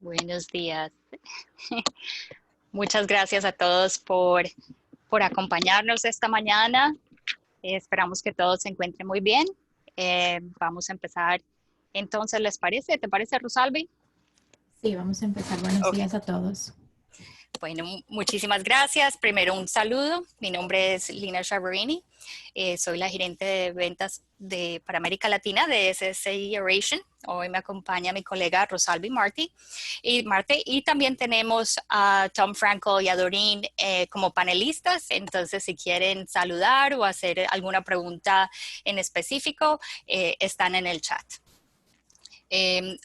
Buenos días. Muchas gracias a todos por acompañarnos esta mañana. Esperamos que todos se encuentren muy bien. Vamos a empezar. Entonces, ¿les parece? ¿Te parece, Rosalvi? Sí, vamos a empezar. Buenos Ok. días a todos. Bueno, muchísimas gracias. Primero un saludo. Mi nombre es Lina Chavarini. Soy la gerente de ventas para América Latina de SSI Aeration. Hoy me acompaña mi colega Rosalvi Marte y también tenemos a Tom Franco y a Doreen como panelistas. Entonces, si quieren saludar o hacer alguna pregunta en específico, están en el chat.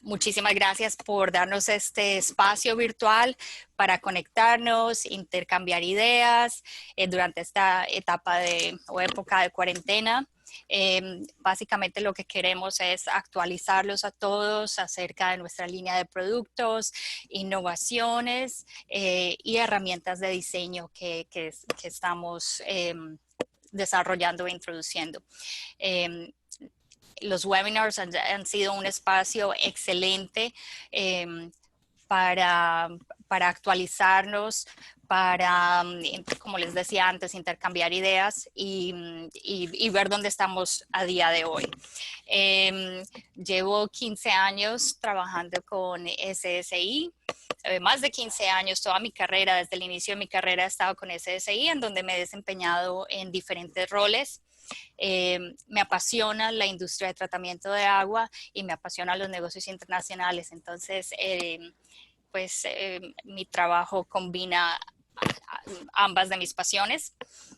Muchísimas gracias por darnos este espacio virtual para conectarnos, intercambiar ideas durante esta etapa o época de cuarentena. Básicamente lo que queremos es actualizarlos a todos acerca de nuestra línea de productos, innovaciones y herramientas de diseño que estamos desarrollando e introduciendo. Los webinars han sido un espacio excelente para actualizarnos, para, como les decía antes, intercambiar ideas y ver dónde estamos a día de hoy. Llevo 15 años trabajando con SSI. Más de 15 años, toda mi carrera, desde el inicio de mi carrera he estado con SSI, en donde me he desempeñado en diferentes roles. Me apasiona la industria de tratamiento de agua y me apasionan los negocios internacionales. Entonces, mi trabajo combina ambas de mis pasiones.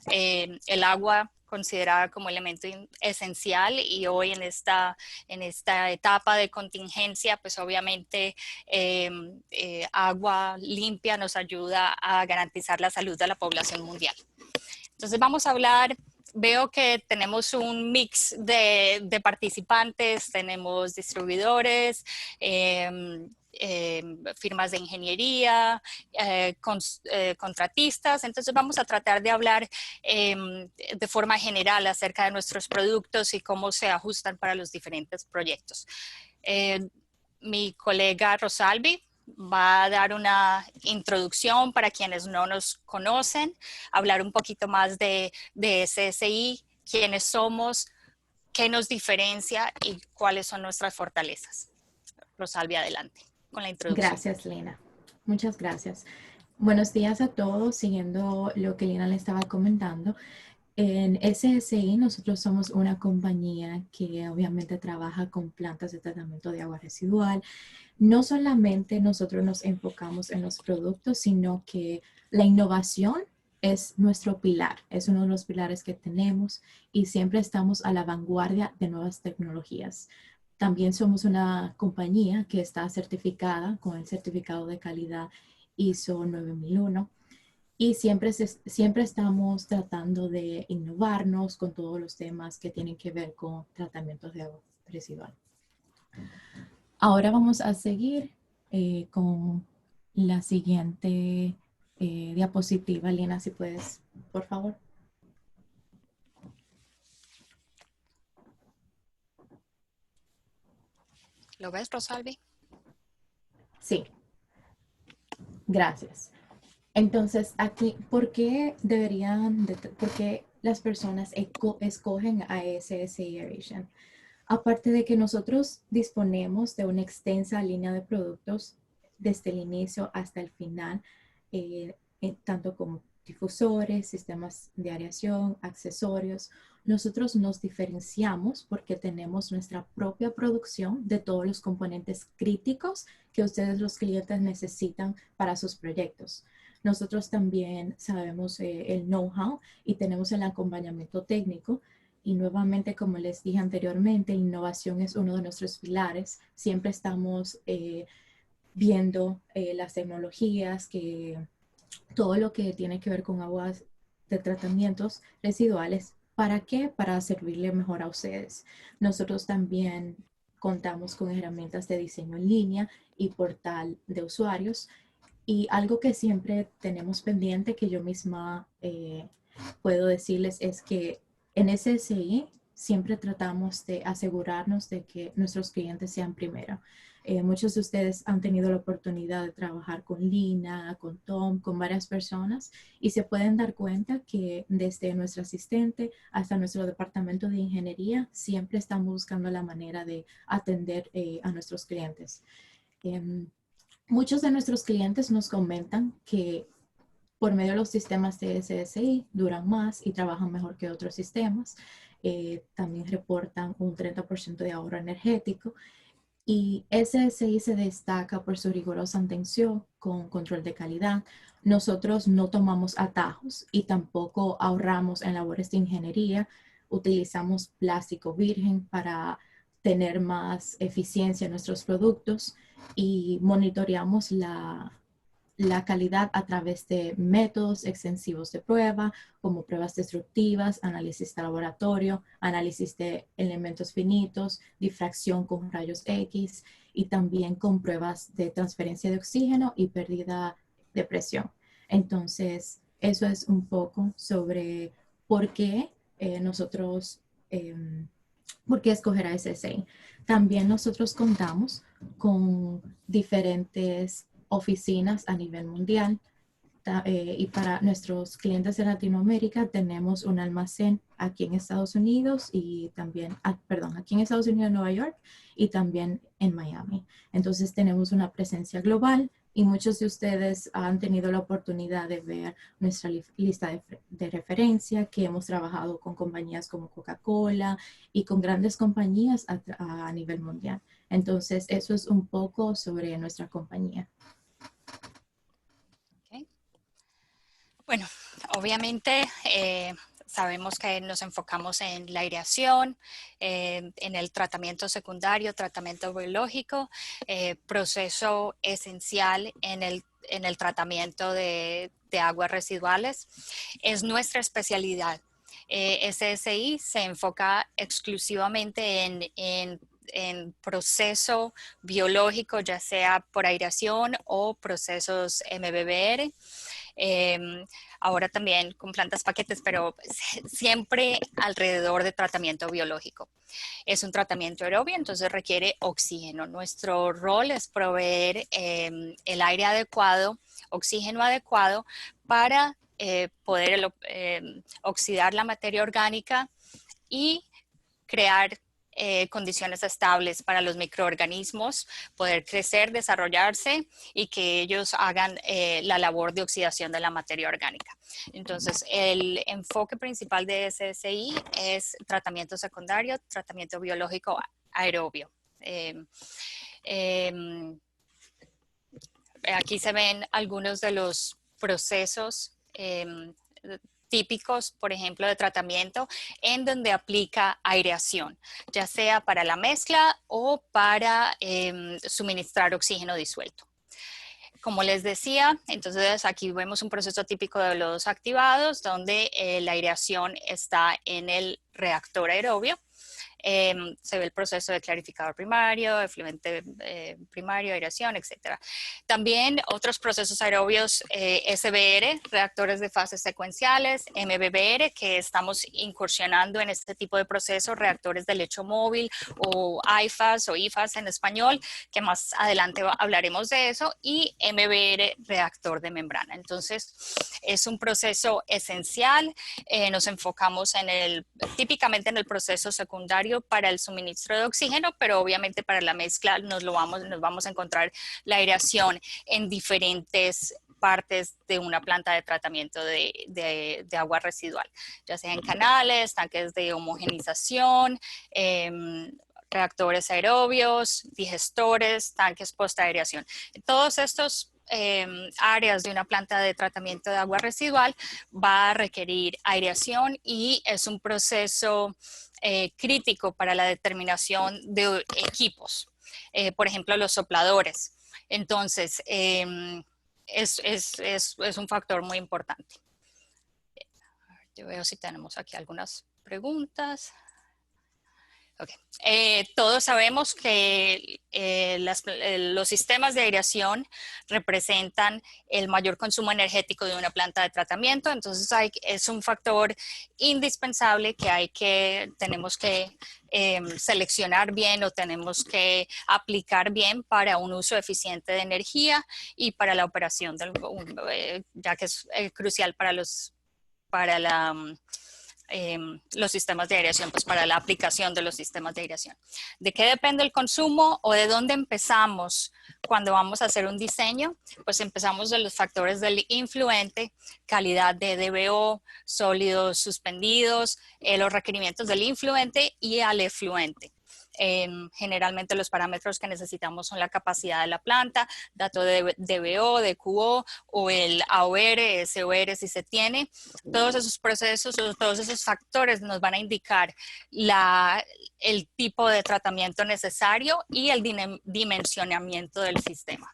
El agua considerada como elemento esencial y hoy en esta etapa de contingencia, pues obviamente agua limpia nos ayuda a garantizar la salud de la población mundial. Entonces vamos a hablar. Veo que tenemos un mix de participantes, tenemos distribuidores, firmas de ingeniería, contratistas. Entonces vamos a tratar de hablar de forma general acerca de nuestros productos y cómo se ajustan para los diferentes proyectos. Mi colega Rosalvi va a dar una introducción para quienes no nos conocen, hablar un poquito más de SSI, quiénes somos, qué nos diferencia y cuáles son nuestras fortalezas. Rosalvi, adelante con la introducción. Gracias, Lina. Muchas gracias. Buenos días a todos. Siguiendo lo que Lina le estaba comentando, en SSI nosotros somos una compañía que obviamente trabaja con plantas de tratamiento de agua residual. No solamente nosotros nos enfocamos en los productos, sino que la innovación es nuestro pilar, es uno de los pilares que tenemos y siempre estamos a la vanguardia de nuevas tecnologías. También somos una compañía que está certificada con el certificado de calidad ISO 9001 y siempre estamos tratando de innovarnos con todos los temas que tienen que ver con tratamientos de agua residual. Ahora vamos a seguir con la siguiente diapositiva. Lina, si puedes, por favor. ¿Lo ves, Rosalvi? Sí, gracias. Entonces, aquí, ¿por qué las personas escogen a SSI Aeration? Aparte de que nosotros disponemos de una extensa línea de productos desde el inicio hasta el final, tanto como difusores, sistemas de aireación, accesorios. Nosotros nos diferenciamos porque tenemos nuestra propia producción de todos los componentes críticos que ustedes los clientes necesitan para sus proyectos. Nosotros también sabemos el know-how y tenemos el acompañamiento técnico. Y nuevamente, como les dije anteriormente, innovación es uno de nuestros pilares. Siempre estamos viendo las tecnologías, todo lo que tiene que ver con aguas de tratamientos residuales. ¿Para qué? Para servirle mejor a ustedes. Nosotros también contamos con herramientas de diseño en línea y portal de usuarios. Y algo que siempre tenemos pendiente, que yo misma puedo decirles, es que en SSI siempre tratamos de asegurarnos de que nuestros clientes sean primero. Muchos de ustedes han tenido la oportunidad de trabajar con Lina, con Tom, con varias personas y se pueden dar cuenta que desde nuestro asistente hasta nuestro departamento de ingeniería siempre estamos buscando la manera de atender a nuestros clientes. Muchos de nuestros clientes nos comentan que por medio de los sistemas de SSI duran más y trabajan mejor que otros sistemas. También reportan un 30% de ahorro energético y SSI se destaca por su rigurosa atención con control de calidad. Nosotros no tomamos atajos y tampoco ahorramos en labores de ingeniería. Utilizamos plástico virgen para tener más eficiencia en nuestros productos y monitoreamos la calidad a través de métodos extensivos de prueba, como pruebas destructivas, análisis de laboratorio, análisis de elementos finitos, difracción con rayos X y también con pruebas de transferencia de oxígeno y pérdida de presión. Entonces, eso es un poco sobre por qué nosotros, por qué escoger a SSI. También nosotros contamos con diferentes oficinas a nivel mundial y para nuestros clientes de Latinoamérica tenemos un almacén aquí en Estados Unidos y también, aquí en Estados Unidos, Nueva York y también en Miami. Entonces tenemos una presencia global y muchos de ustedes han tenido la oportunidad de ver nuestra lista de referencia, que hemos trabajado con compañías como Coca-Cola y con grandes compañías a nivel mundial. Entonces eso es un poco sobre nuestra compañía. Bueno, obviamente sabemos que nos enfocamos en la aireación, en el tratamiento secundario, tratamiento biológico, proceso esencial en el tratamiento de aguas residuales. Es nuestra especialidad. SSI se enfoca exclusivamente en proceso biológico, ya sea por aireación o procesos MBBR. Ahora también con plantas paquetes, pero siempre alrededor de tratamiento biológico. Es un tratamiento aerobio, entonces requiere oxígeno. Nuestro rol es proveer el aire adecuado, oxígeno adecuado para poder oxidar la materia orgánica y crear condiciones estables para los microorganismos, poder crecer, desarrollarse y que ellos hagan la labor de oxidación de la materia orgánica. Entonces, el enfoque principal de SSI es tratamiento secundario, tratamiento biológico aerobio. Aquí se ven algunos de los procesos típicos, por ejemplo, de tratamiento en donde aplica aireación, ya sea para la mezcla o para suministrar oxígeno disuelto. Como les decía, entonces aquí vemos un proceso típico de los activados donde la aireación está en el reactor aerobio. Se ve el proceso de clarificador primario, efluente primario, aireación, etc. También otros procesos aerobios SBR, reactores de fases secuenciales, MBBR, que estamos incursionando en este tipo de procesos, reactores de lecho móvil o IFAS o IFAS en español, que más adelante hablaremos de eso, y MBR, reactor de membrana. Entonces, es un proceso esencial. Nos enfocamos típicamente en el proceso secundario para el suministro de oxígeno, pero obviamente para la mezcla nos vamos a encontrar la aireación en diferentes partes de una planta de tratamiento de agua residual, ya sea en canales, tanques de homogenización, reactores aerobios, digestores, tanques post-aireación. Todos estos áreas de una planta de tratamiento de agua residual va a requerir aireación y es un proceso crítico para la determinación de equipos, por ejemplo los sopladores. Entonces es un factor muy importante. Yo veo si tenemos aquí algunas preguntas. Okay. Todos sabemos que los sistemas de aireación representan el mayor consumo energético de una planta de tratamiento, entonces es un factor indispensable que tenemos que seleccionar bien o tenemos que aplicar bien para un uso eficiente de energía y para la operación, ya que es crucial para los sistemas de aireación, pues para la aplicación de los sistemas de aireación. ¿De qué depende el consumo o de dónde empezamos cuando vamos a hacer un diseño? Pues empezamos de los factores del influente, calidad de DBO, sólidos suspendidos, los requerimientos del influente y al efluente. Generalmente los parámetros que necesitamos son la capacidad de la planta, dato de DBO, de QO o el AOR, SOR si se tiene. Todos esos procesos o todos esos factores nos van a indicar el tipo de tratamiento necesario y el dimensionamiento del sistema.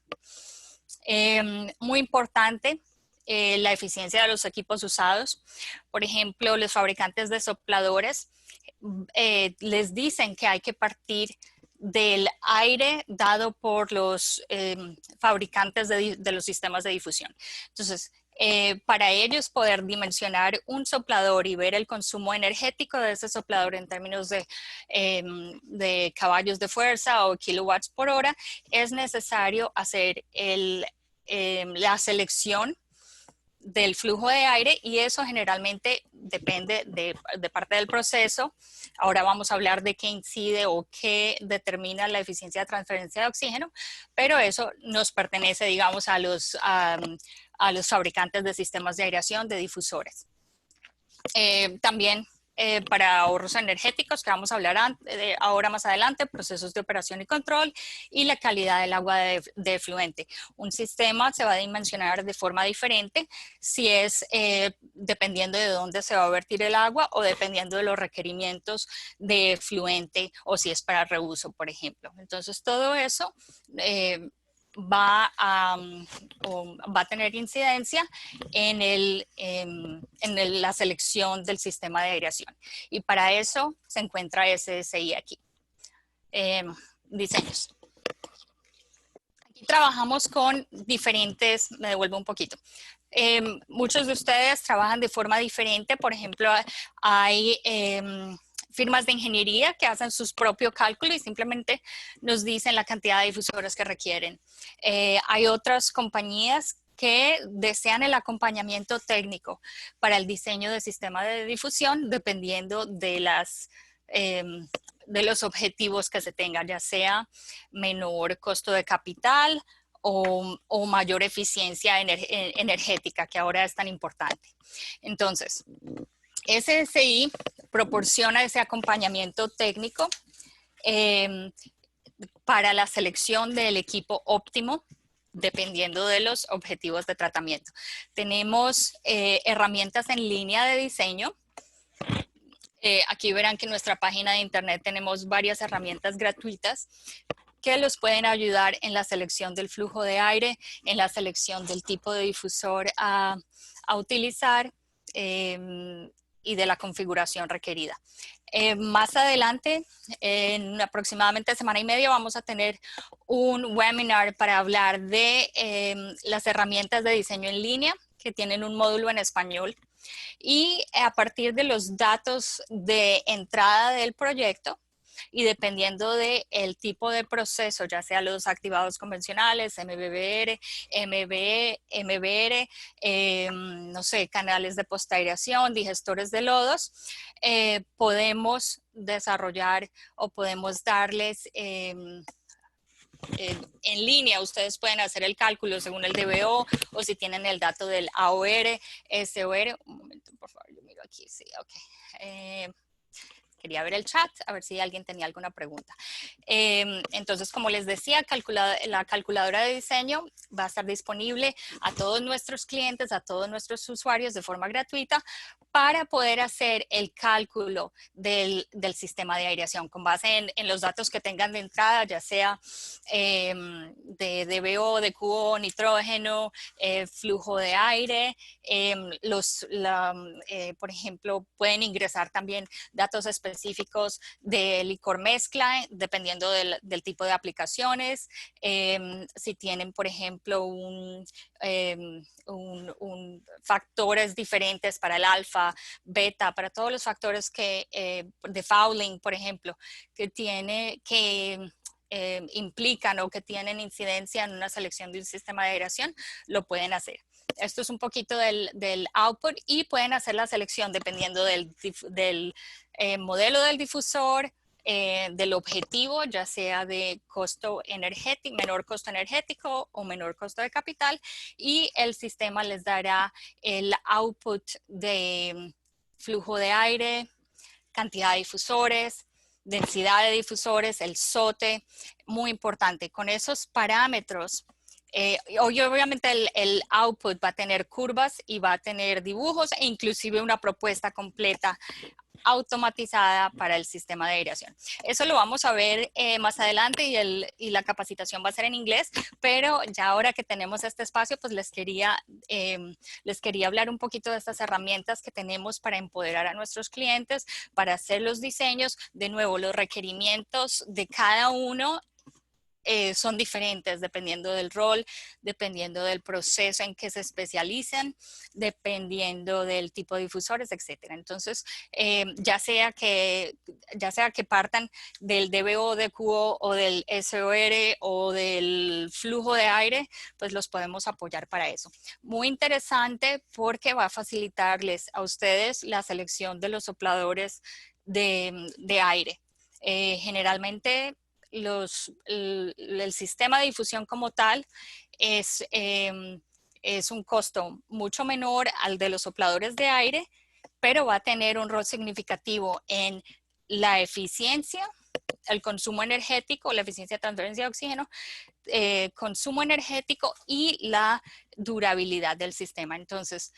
Muy importante, la eficiencia de los equipos usados. Por ejemplo, los fabricantes de sopladores les dicen que hay que partir del aire dado por los fabricantes de los sistemas de difusión. Entonces, para ellos poder dimensionar un soplador y ver el consumo energético de ese soplador en términos de caballos de fuerza o kilowatts por hora, es necesario hacer la selección del flujo de aire y eso generalmente depende de parte del proceso. Ahora vamos a hablar de qué incide o qué determina la eficiencia de transferencia de oxígeno, pero eso nos pertenece, digamos, a los fabricantes de sistemas de aireación, de difusores. También para ahorros energéticos, que vamos a hablar ahora más adelante, procesos de operación y control y la calidad del agua de efluente. Un sistema se va a dimensionar de forma diferente si es dependiendo de dónde se va a vertir el agua o dependiendo de los requerimientos de efluente o si es para reuso, por ejemplo. Entonces, todo eso va a tener incidencia en la selección del sistema de aireación. Y para eso se encuentra SSI aquí. Diseños. Aquí trabajamos con diferentes, me devuelvo un poquito. Muchos de ustedes trabajan de forma diferente. Por ejemplo, hay firmas de ingeniería que hacen sus propios cálculos y simplemente nos dicen la cantidad de difusores que requieren. Hay otras compañías que desean el acompañamiento técnico para el diseño del sistema de difusión dependiendo de los objetivos que se tengan, ya sea menor costo de capital o mayor eficiencia energética, que ahora es tan importante. Entonces, SSI proporciona ese acompañamiento técnico para la selección del equipo óptimo dependiendo de los objetivos de tratamiento. Tenemos herramientas en línea de diseño. Aquí verán que en nuestra página de internet tenemos varias herramientas gratuitas que los pueden ayudar en la selección del flujo de aire, en la selección del tipo de difusor a utilizar y de la configuración requerida. Más adelante, en aproximadamente semana y media, vamos a tener un webinar para hablar de las herramientas de diseño en línea que tienen un módulo en español. Y a partir de los datos de entrada del proyecto, y dependiendo del tipo de proceso, ya sea los activados convencionales, MBR, MBR, no sé, canales de postaireación, digestores de lodos, podemos desarrollar o podemos darles en línea, ustedes pueden hacer el cálculo según el DBO o si tienen el dato del AOR, SOR. Un momento, por favor, yo miro aquí, sí, ok. Quería ver el chat, a ver si alguien tenía alguna pregunta. Entonces, como les decía, la calculadora de diseño va a estar disponible a todos nuestros clientes, a todos nuestros usuarios de forma gratuita para poder hacer el cálculo del sistema de aireación con base en los datos que tengan de entrada, ya sea de DBO, de QO, nitrógeno, flujo de aire. Por ejemplo, pueden ingresar también datos específicos específicos de licor mezcla, dependiendo del tipo de aplicaciones. Si tienen, por ejemplo, factores diferentes para el alfa, beta, para todos los factores de fouling, por ejemplo, que implican o que tienen incidencia en una selección de un sistema de aireación, lo pueden hacer. Esto es un poquito del output y pueden hacer la selección dependiendo del modelo del difusor, del objetivo, ya sea de costo energético, menor costo energético o menor costo de capital, y el sistema les dará el output de flujo de aire, cantidad de difusores, densidad de difusores, el SOTE, muy importante. Con esos parámetros, obviamente el output va a tener curvas y va a tener dibujos e inclusive una propuesta completa automatizada para el sistema de aireación. Eso lo vamos a ver más adelante y la capacitación va a ser en inglés, pero ya ahora que tenemos este espacio, pues les quería hablar un poquito de estas herramientas que tenemos para empoderar a nuestros clientes, para hacer los diseños. De nuevo, los requerimientos de cada uno son diferentes dependiendo del rol, dependiendo del proceso en que se especialicen, dependiendo del tipo de difusores, etcétera. Entonces, ya sea que partan del DBO, DQO o del SOR o del flujo de aire, pues los podemos apoyar para eso. Muy interesante porque va a facilitarles a ustedes la selección de los sopladores de aire. Generalmente, el sistema de difusión como tal es un costo mucho menor al de los sopladores de aire, pero va a tener un rol significativo en la eficiencia, el consumo energético, la eficiencia de transferencia de oxígeno, consumo energético y la durabilidad del sistema. Entonces,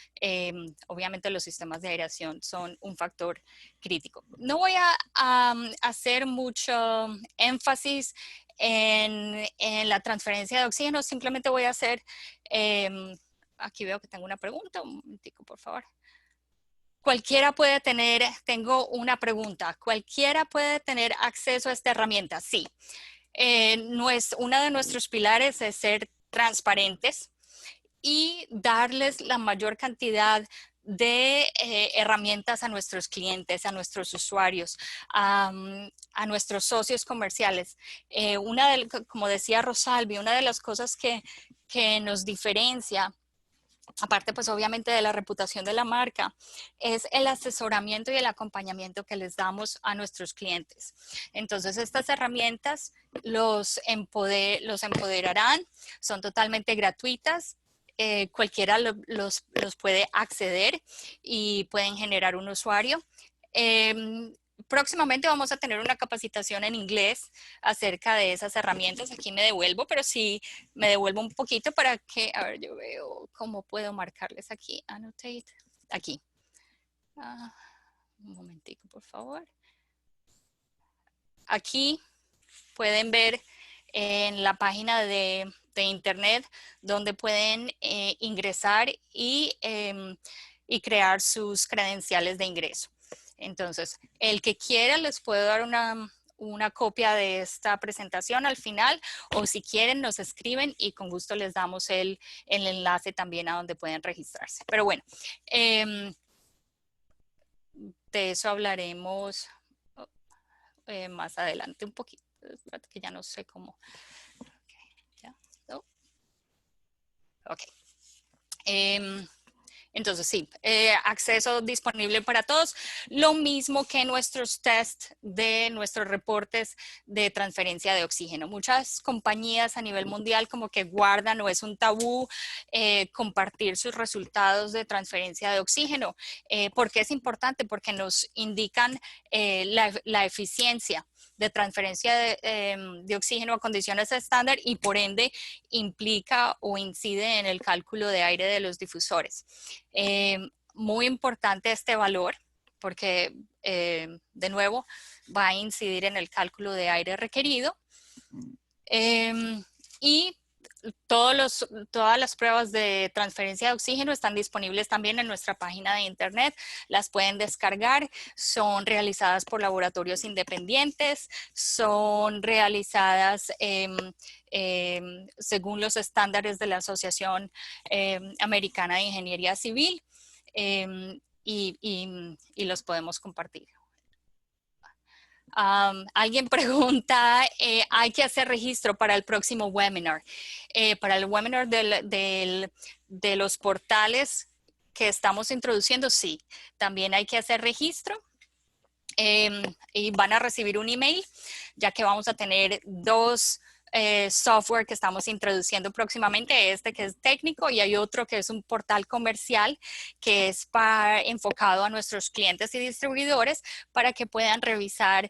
obviamente los sistemas de aireación son un factor crítico. No voy a hacer mucho énfasis en la transferencia de oxígeno, simplemente voy a hacer, aquí veo que tengo una pregunta, un momentico, por favor. Cualquiera puede tener, tengo una pregunta, ¿cualquiera puede tener acceso a esta herramienta? Sí. Uno de nuestros pilares es ser transparentes y darles la mayor cantidad de herramientas a nuestros clientes, a nuestros usuarios, a nuestros socios comerciales. Como decía Rosalvi, una de las cosas que nos diferencia, aparte pues obviamente de la reputación de la marca, es el asesoramiento y el acompañamiento que les damos a nuestros clientes. Entonces estas herramientas los empoderarán, son totalmente gratuitas, cualquiera los puede acceder y pueden generar un usuario. Próximamente vamos a tener una capacitación en inglés acerca de esas herramientas. Aquí me devuelvo, pero sí me devuelvo un poquito para que, a ver, yo veo cómo puedo marcarles aquí. Annotate, aquí. Un momentico, por favor. Aquí pueden ver en la página de internet donde pueden ingresar y crear sus credenciales de ingreso. Entonces, el que quiera les puedo dar una copia de esta presentación al final, o si quieren nos escriben y con gusto les damos el enlace también a donde pueden registrarse. Pero bueno, de eso hablaremos más adelante un poquito. Espérate que ya no sé cómo. Okay, ¿ya? No. Ok. Entonces, sí, acceso disponible para todos. Lo mismo que nuestros tests de nuestros reportes de transferencia de oxígeno. Muchas compañías a nivel mundial como que guardan o es un tabú compartir sus resultados de transferencia de oxígeno. ¿Por qué es importante? Porque nos indican la eficiencia de transferencia de oxígeno a condiciones estándar y por ende implica o incide en el cálculo de aire de los difusores. Muy importante este valor porque de nuevo va a incidir en el cálculo de aire requerido y todas las pruebas de transferencia de oxígeno están disponibles también en nuestra página de internet. Las pueden descargar. Son realizadas por laboratorios independientes. Son realizadas según los estándares de la Asociación Americana de Ingeniería Civil. Y los podemos compartir. Alguien pregunta, ¿hay que hacer registro para el próximo webinar? Para el webinar de los portales que estamos introduciendo, sí. También hay que hacer registro. Y van a recibir un email, ya que vamos a tener dos software que estamos introduciendo próximamente, este que es técnico y hay otro que es un portal comercial que es enfocado a nuestros clientes y distribuidores para que puedan revisar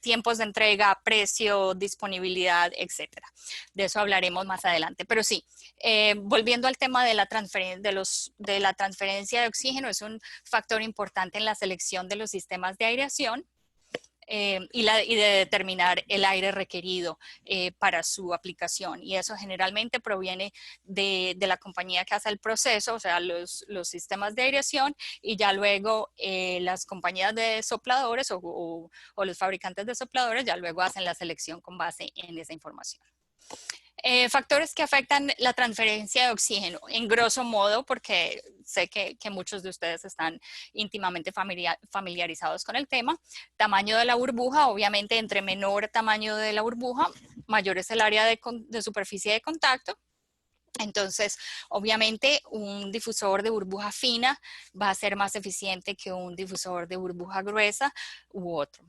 tiempos de entrega, precio, disponibilidad, etcétera. De eso hablaremos más adelante. Pero sí, volviendo al tema de la transferencia de oxígeno, es un factor importante en la selección de los sistemas de aireación. Y de determinar el aire requerido para su aplicación. Y eso generalmente proviene de la compañía que hace el proceso, o sea, los sistemas de aireación, y ya luego las compañías de sopladores o los fabricantes de sopladores ya luego hacen la selección con base en esa información. Factores que afectan la transferencia de oxígeno, en grosso modo, porque sé que muchos de ustedes están íntimamente familiarizados con el tema. Tamaño de la burbuja, obviamente entre menor tamaño de la burbuja, mayor es el área de superficie de contacto. Entonces, obviamente, un difusor de burbuja fina va a ser más eficiente que un difusor de burbuja gruesa u otro.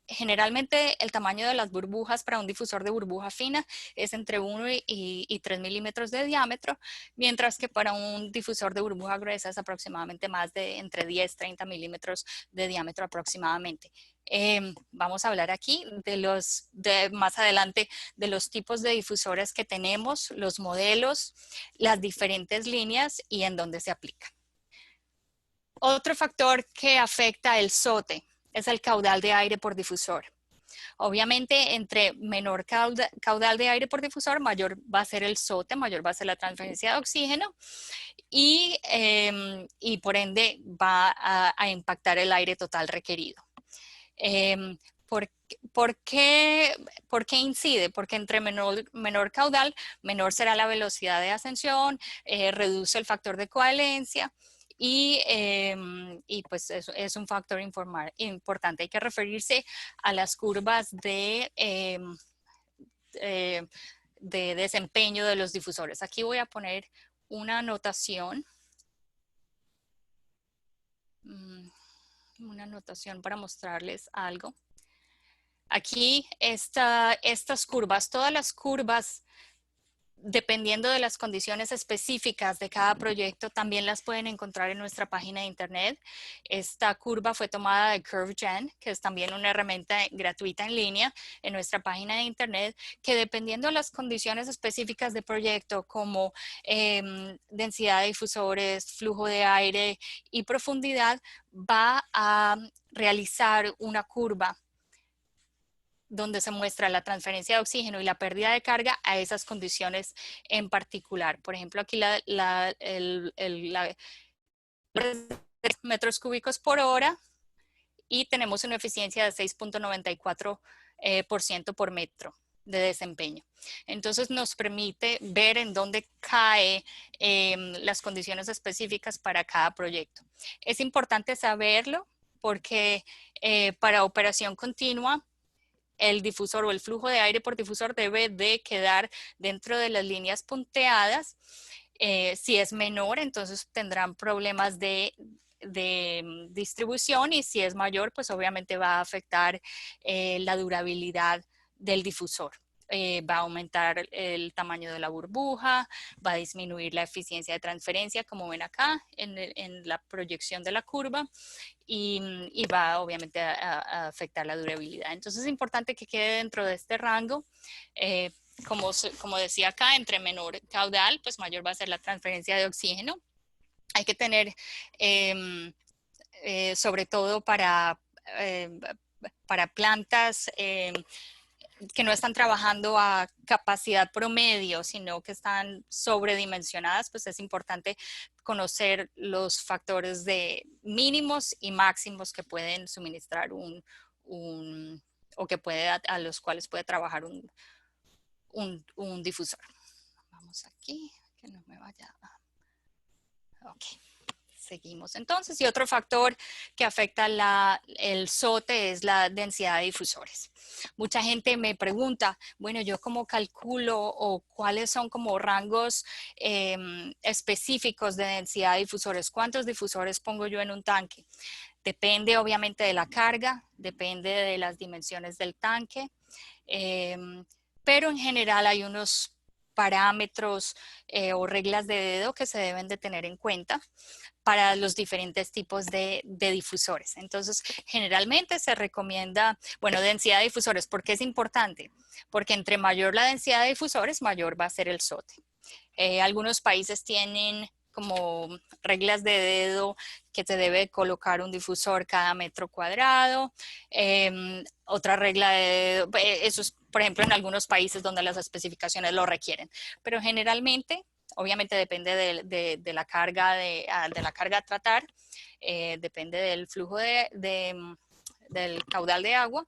Generalmente el tamaño de las burbujas para un difusor de burbuja fina es entre 1 y 3 milímetros de diámetro, mientras que para un difusor de burbuja gruesa es aproximadamente más de entre 10 y 30 milímetros de diámetro aproximadamente. Vamos a hablar aquí más adelante de los tipos de difusores que tenemos, los modelos, las diferentes líneas y en dónde se aplica. Otro factor que afecta el SOTE es el caudal de aire por difusor. Obviamente, entre menor caudal de aire por difusor, mayor va a ser el SOTE, mayor va a ser la transferencia de oxígeno y por ende va a impactar el aire total requerido. ¿Por qué incide? Porque entre menor caudal, menor será la velocidad de ascensión, reduce el factor de cohalencia y pues es un factor importante. Hay que referirse a las curvas de desempeño de los difusores. Aquí voy a poner una anotación. Una anotación para mostrarles algo. Aquí estas curvas, todas las curvas, dependiendo de las condiciones específicas de cada proyecto, también las pueden encontrar en nuestra página de internet. Esta curva fue tomada de CurveGen, que es también una herramienta gratuita en línea en nuestra página de internet, que dependiendo de las condiciones específicas de proyecto, como densidad de difusores, flujo de aire y profundidad, va a realizar una curva donde se muestra la transferencia de oxígeno y la pérdida de carga a esas condiciones en particular. Por ejemplo, aquí metros cúbicos por hora y tenemos una eficiencia de 6.94% por metro de desempeño. Entonces nos permite ver en dónde cae las condiciones específicas para cada proyecto. Es importante saberlo porque para operación continua, el difusor o el flujo de aire por difusor debe de quedar dentro de las líneas punteadas. Si es menor, entonces tendrán problemas de distribución, y si es mayor, pues obviamente va a afectar la durabilidad del difusor. Va a aumentar el tamaño de la burbuja, va a disminuir la eficiencia de transferencia, como ven acá en la proyección de la curva, y va obviamente a afectar la durabilidad. Entonces es importante que quede dentro de este rango. Como decía acá, entre menor caudal, pues mayor va a ser la transferencia de oxígeno. Hay que tener, sobre todo para plantas que no están trabajando a capacidad promedio, sino que están sobredimensionadas, pues es importante conocer los factores de mínimos y máximos que pueden suministrar o que puede, a los cuales puede trabajar un difusor. Vamos aquí, que no me vaya a... Ok. Seguimos entonces, y otro factor que afecta el SOTE es la densidad de difusores. Mucha gente me pregunta, bueno, ¿yo cómo calculo o cuáles son como rangos específicos de densidad de difusores? ¿Cuántos difusores pongo yo en un tanque? Depende obviamente de la carga, depende de las dimensiones del tanque, pero en general hay unos parámetros o reglas de dedo que se deben de tener en cuenta para los diferentes tipos de difusores. Entonces, generalmente se recomienda, bueno, densidad de difusores. ¿Por qué es importante? Porque entre mayor la densidad de difusores, mayor va a ser el SOTE. Algunos países tienen como reglas de dedo que se debe colocar un difusor cada metro cuadrado. Otra regla de dedo, eso es, por ejemplo, en algunos países donde las especificaciones lo requieren. Pero generalmente, obviamente depende de la carga la carga a tratar, depende del flujo del caudal de agua.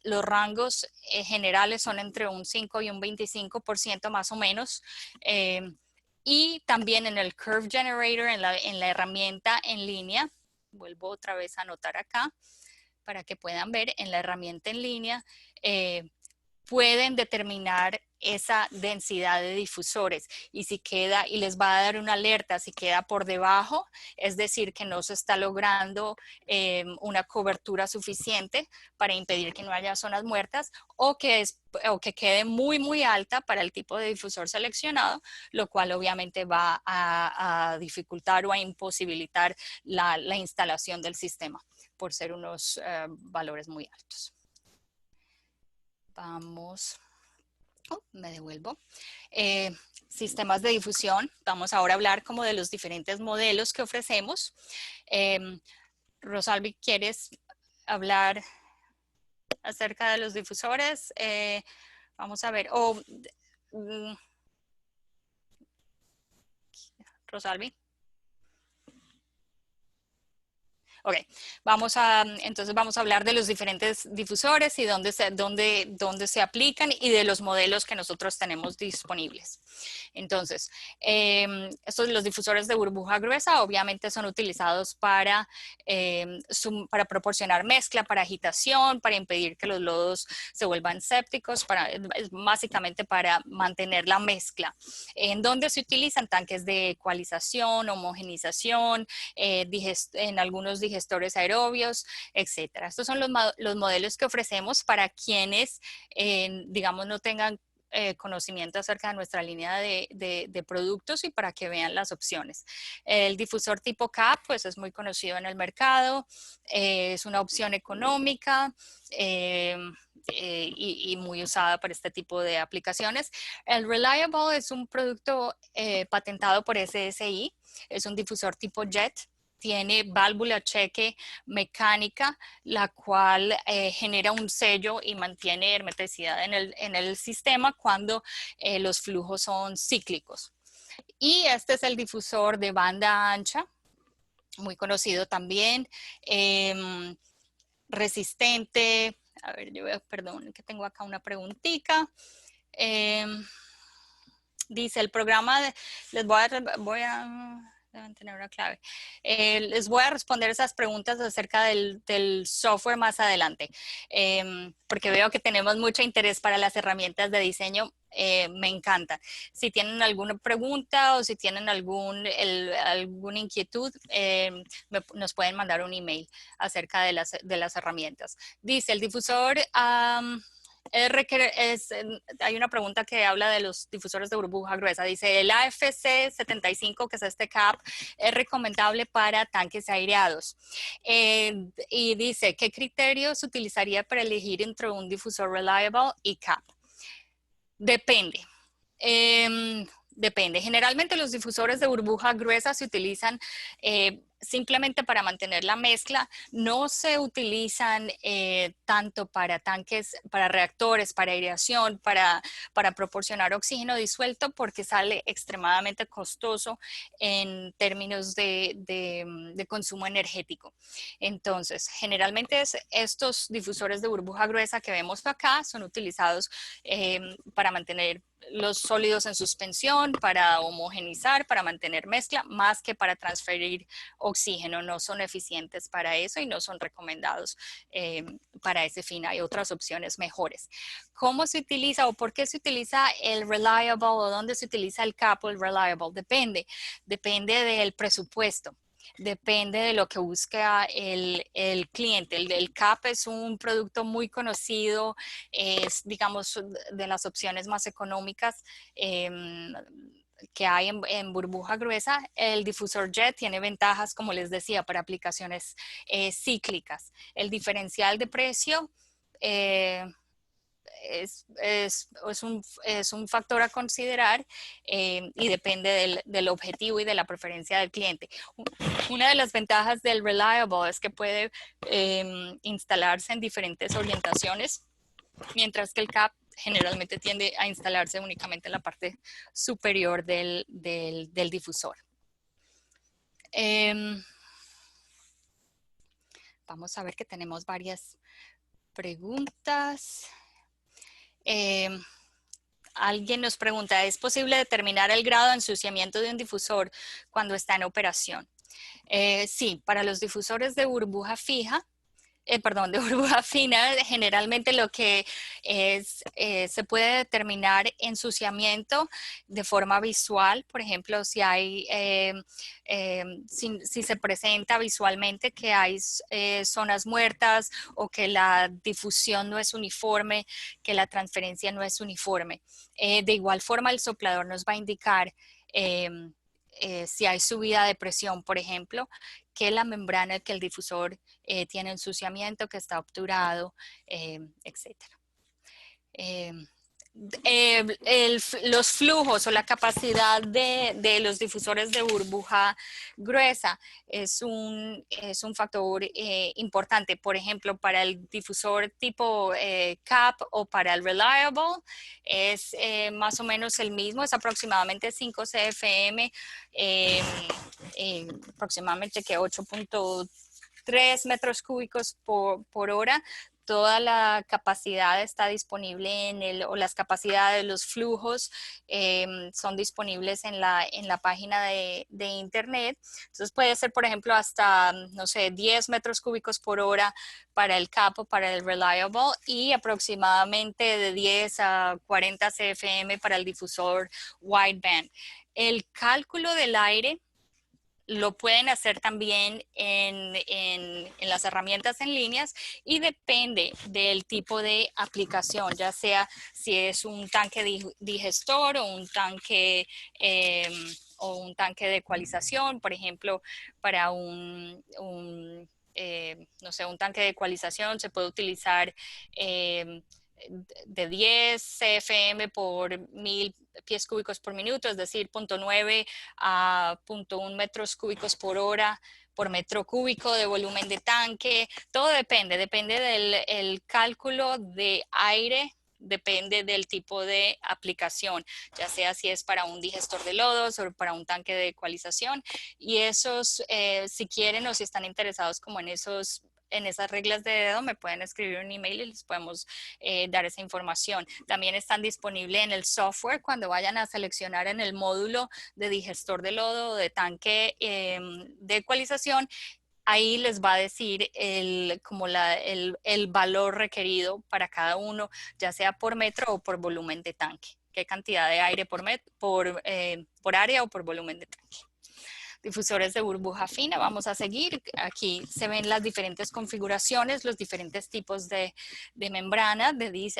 Los rangos generales son entre un 5 y un 25% más o menos. Y también en el Curve Generator, en la herramienta en línea, vuelvo otra vez a anotar acá, para que puedan ver, en la herramienta en línea, pueden determinar esa densidad de difusores y si queda, y les va a dar una alerta si queda por debajo, es decir que no se está logrando una cobertura suficiente para impedir que no haya zonas muertas, o que quede muy alta para el tipo de difusor seleccionado, lo cual obviamente va a dificultar o a imposibilitar la instalación del sistema por ser unos valores muy altos. Vamos, me devuelvo. Sistemas de difusión. Vamos ahora a hablar como de los diferentes modelos que ofrecemos. Rosalvi, ¿quieres hablar acerca de los difusores? Vamos a ver. Rosalvi. Ok, entonces vamos a hablar de los diferentes difusores y dónde se aplican y de los modelos que nosotros tenemos disponibles. Entonces, los difusores de burbuja gruesa obviamente son utilizados para proporcionar mezcla, para agitación, para impedir que los lodos se vuelvan sépticos, básicamente para mantener la mezcla. En donde se utilizan tanques de ecualización, homogenización, en algunos digestores aerobios, etcétera. Estos son los modelos que ofrecemos para quienes, digamos, no tengan conocimiento acerca de nuestra línea de productos y para que vean las opciones. El difusor tipo CAP, pues es muy conocido en el mercado, es una opción económica, y muy usada para este tipo de aplicaciones. El Reliable es un producto patentado por SSI, es un difusor tipo JET, tiene válvula cheque mecánica, la cual genera un sello y mantiene hermeticidad en el sistema cuando los flujos son cíclicos. Y este es el difusor de banda ancha, muy conocido también, resistente. A ver, perdón, que tengo acá una preguntita. Dice el programa, les voy a deben tener una clave. Les voy a responder esas preguntas acerca del software más adelante, porque veo que tenemos mucho interés para las herramientas de diseño. Me encantan. Si tienen alguna pregunta o si tienen alguna inquietud, nos pueden mandar un email acerca de las herramientas. Dice, el difusor... hay una pregunta que habla de los difusores de burbuja gruesa. Dice, el AFC 75, que es este CAP, es recomendable para tanques aireados. Y dice, ¿qué criterios utilizaría para elegir entre un difusor Reliable y CAP? Depende. Depende. Generalmente los difusores de burbuja gruesa se utilizan simplemente para mantener la mezcla. No se utilizan tanto para tanques, para reactores, para aireación, para proporcionar oxígeno disuelto, porque sale extremadamente costoso en términos de consumo energético. Entonces, generalmente estos difusores de burbuja gruesa que vemos acá son utilizados para mantener los sólidos en suspensión, para homogenizar, para mantener mezcla, más que para transferir oxígeno. No son eficientes para eso y no son recomendados para ese fin. Hay otras opciones mejores. ¿Cómo se utiliza o por qué se utiliza el reliable o dónde se utiliza el cap o el reliable? Depende del presupuesto. Depende de lo que busca el cliente. El CAP es un producto muy conocido, es, digamos, de las opciones más económicas que hay en burbuja gruesa. El difusor JET tiene ventajas, como les decía, para aplicaciones cíclicas. El diferencial de precio es un factor a considerar y depende del objetivo y de la preferencia del cliente. Una de las ventajas del Reliable es que puede instalarse en diferentes orientaciones, mientras que el CAP generalmente tiende a instalarse únicamente en la parte superior del difusor. Vamos a ver que tenemos varias preguntas. Alguien nos pregunta, ¿es posible determinar el grado de ensuciamiento de un difusor cuando está en operación? Sí, para los difusores de burbuja fija, de burbuja fina, generalmente lo que se puede determinar ensuciamiento de forma visual. Por ejemplo, si hay, si se presenta visualmente que hay zonas muertas o que la difusión no es uniforme, que la transferencia no es uniforme. De igual forma, el soplador nos va a indicar si hay subida de presión, por ejemplo, que la membrana, que el difusor tiene ensuciamiento, que está obturado, etc. Los flujos o la capacidad de los difusores de burbuja gruesa es un factor importante. Por ejemplo, para el difusor tipo CAP o para el Reliable es más o menos el mismo, es aproximadamente 5 CFM, aproximadamente que 8.3 metros cúbicos por hora. Toda la capacidad está disponible o las capacidades, los flujos son disponibles en la página de internet. Entonces puede ser, por ejemplo, hasta, no sé, 10 metros cúbicos por hora para el CAP o para el Reliable y aproximadamente de 10 a 40 CFM para el difusor Wideband. El cálculo del aire lo pueden hacer también en las herramientas en líneas y depende del tipo de aplicación, ya sea si es un tanque digestor o un tanque de ecualización. Por ejemplo, para no sé, un tanque de ecualización se puede utilizar de 10 CFM por 1000 pies cúbicos por minuto, es decir, 0.9 a 0.1 metros cúbicos por hora por metro cúbico de volumen de tanque. Todo depende del cálculo de aire, depende del tipo de aplicación, ya sea si es para un digestor de lodos o para un tanque de ecualización. Y esos, si quieren o si están interesados como en esas reglas de dedo, me pueden escribir un email y les podemos dar esa información. También están disponibles en el software cuando vayan a seleccionar en el módulo de digestor de lodo o de tanque de ecualización. Ahí les va a decir el valor requerido para cada uno, ya sea por metro o por volumen de tanque. Qué cantidad de aire por área o por volumen de tanque. Difusores de burbuja fina, vamos a seguir. Aquí se ven las diferentes configuraciones, los diferentes tipos de membrana.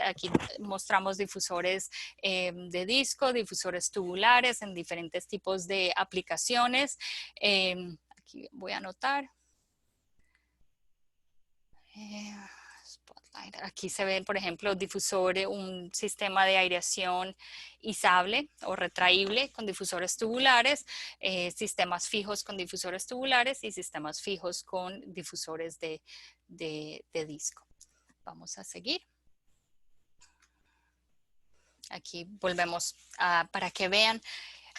Aquí mostramos difusores de disco, difusores tubulares en diferentes tipos de aplicaciones. Aquí voy a anotar. Spotlight. aquí se ve, por ejemplo, un sistema de aireación izable o retraíble con difusores tubulares, sistemas fijos con difusores tubulares y sistemas fijos con difusores de disco. Vamos a seguir. Aquí volvemos para que vean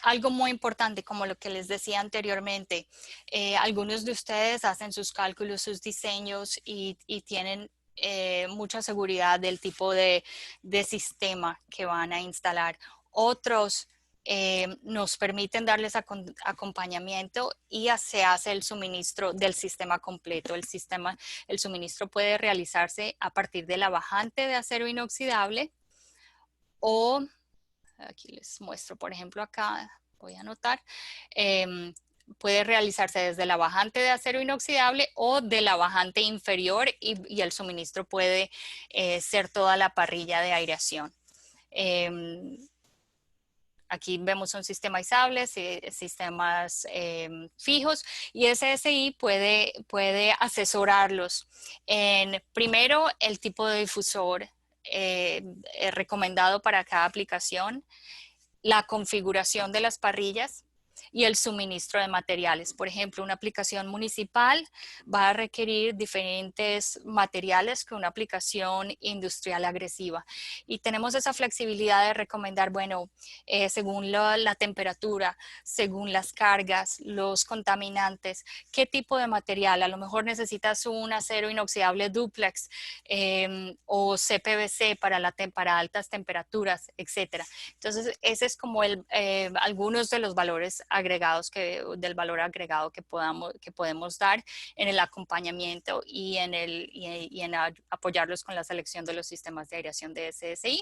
algo muy importante, como lo que les decía anteriormente. Algunos de ustedes hacen sus cálculos, sus diseños y tienen mucha seguridad del tipo de sistema que van a instalar. Otros nos permiten darles acompañamiento y se hace el suministro del sistema completo. El suministro puede realizarse a partir de la bajante de acero inoxidable o, aquí les muestro, por ejemplo, acá voy a anotar, puede realizarse desde la bajante de acero inoxidable o de la bajante inferior y el suministro puede ser toda la parrilla de aireación. Aquí vemos un sistema izable, sistemas fijos, y SSI puede asesorarlos en, primero, el tipo de difusor recomendado para cada aplicación, la configuración de las parrillas y el suministro de materiales. Por ejemplo, una aplicación municipal va a requerir diferentes materiales que una aplicación industrial agresiva. Y tenemos esa flexibilidad de recomendar, bueno, según la temperatura, según las cargas, los contaminantes, qué tipo de material. A lo mejor necesitas un acero inoxidable duplex o CPVC para altas temperaturas, etc. Entonces, ese es como algunos de los valores agregados del valor agregado que podemos dar en el acompañamiento y en apoyarlos con la selección de los sistemas de aireación de SSI.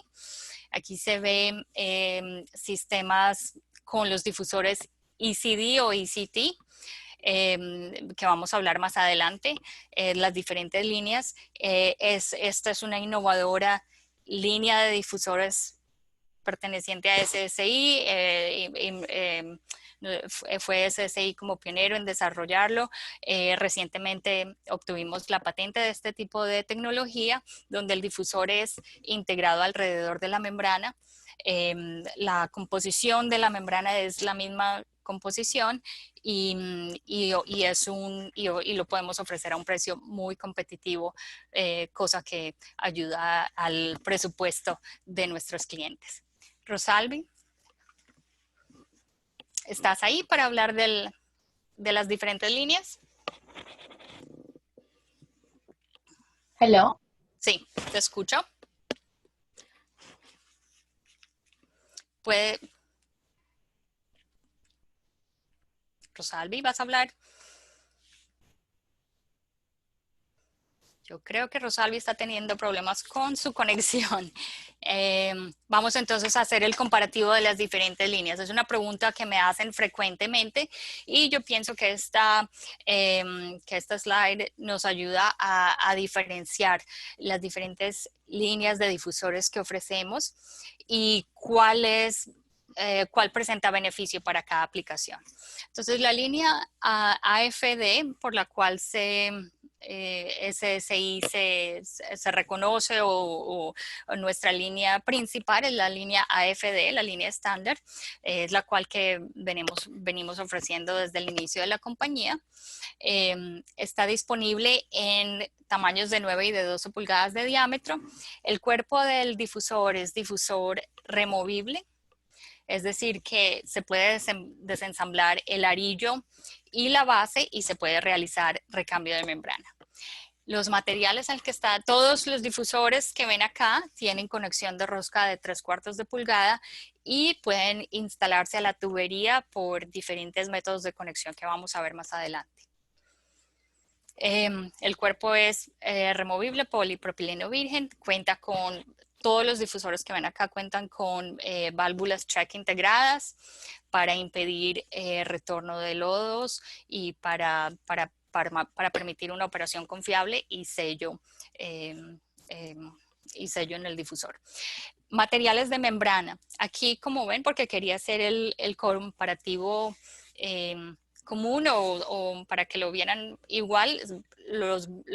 Aquí se ven sistemas con los difusores ECD o ECT, que vamos a hablar más adelante, las diferentes líneas. Esta es una innovadora línea de difusores perteneciente a SSI, fue SSI como pionero en desarrollarlo. Recientemente obtuvimos la patente de este tipo de tecnología, donde el difusor es integrado alrededor de la membrana. La composición de la membrana es la misma composición y lo podemos ofrecer a un precio muy competitivo, cosa que ayuda al presupuesto de nuestros clientes. Rosalvi, ¿estás ahí para hablar de las diferentes líneas? Hello. Sí, te escucho. Rosalvi, ¿vas a hablar? Yo creo que Rosalvi está teniendo problemas con su conexión. Vamos entonces a hacer el comparativo de las diferentes líneas. Es una pregunta que me hacen frecuentemente y yo pienso que esta slide nos ayuda a diferenciar las diferentes líneas de difusores que ofrecemos y cuál presenta beneficio para cada aplicación. Entonces, la línea AFD, por la cual SSI se reconoce o nuestra línea principal es la línea AFD, la línea estándar, es la cual que venimos ofreciendo desde el inicio de la compañía. Está disponible en tamaños de 9 y de 12 pulgadas de diámetro. El cuerpo del difusor es difusor removible, es decir, que se puede desensamblar el arillo y la base y se puede realizar recambio de membrana. Los materiales al que está, todos los difusores que ven acá tienen conexión de rosca de 3/4 de pulgada y pueden instalarse a la tubería por diferentes métodos de conexión que vamos a ver más adelante. El cuerpo es removible, polipropileno virgen, cuenta con todos los difusores que ven acá cuentan con válvulas check integradas para impedir retorno de lodos y para permitir una operación confiable y sello en el difusor. Materiales de membrana. Aquí, como ven, porque quería hacer el comparativo común o para que lo vieran igual,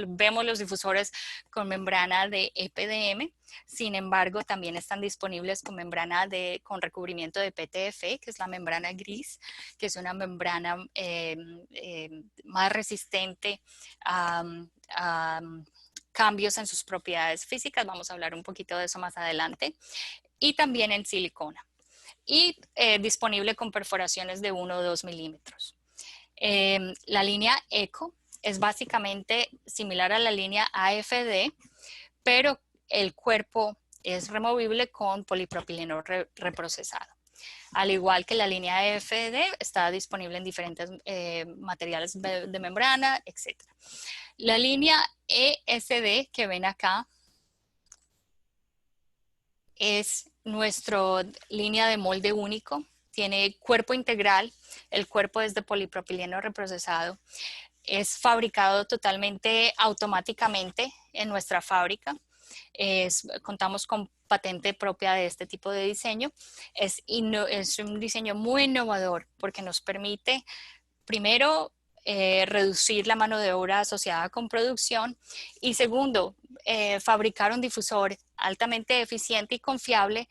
vemos los difusores con membrana de EPDM. Sin embargo, también están disponibles con membrana con recubrimiento de PTFE, que es la membrana gris, que es una membrana más resistente a cambios en sus propiedades físicas. Vamos a hablar un poquito de eso más adelante. Y también en silicona. Y disponible con perforaciones de 1 o 2 milímetros. La línea ECO es básicamente similar a la línea AFD, pero el cuerpo es removible con polipropileno reprocesado. Al igual que la línea AFD, está disponible en diferentes materiales de membrana, etc. La línea ESD que ven acá es nuestra línea de molde único. Tiene cuerpo integral, el cuerpo es de polipropileno reprocesado. Es fabricado totalmente automáticamente en nuestra fábrica. Contamos con patente propia de este tipo de diseño. Es un diseño muy innovador porque nos permite, primero, reducir la mano de obra asociada con producción y segundo, fabricar un difusor altamente eficiente y confiable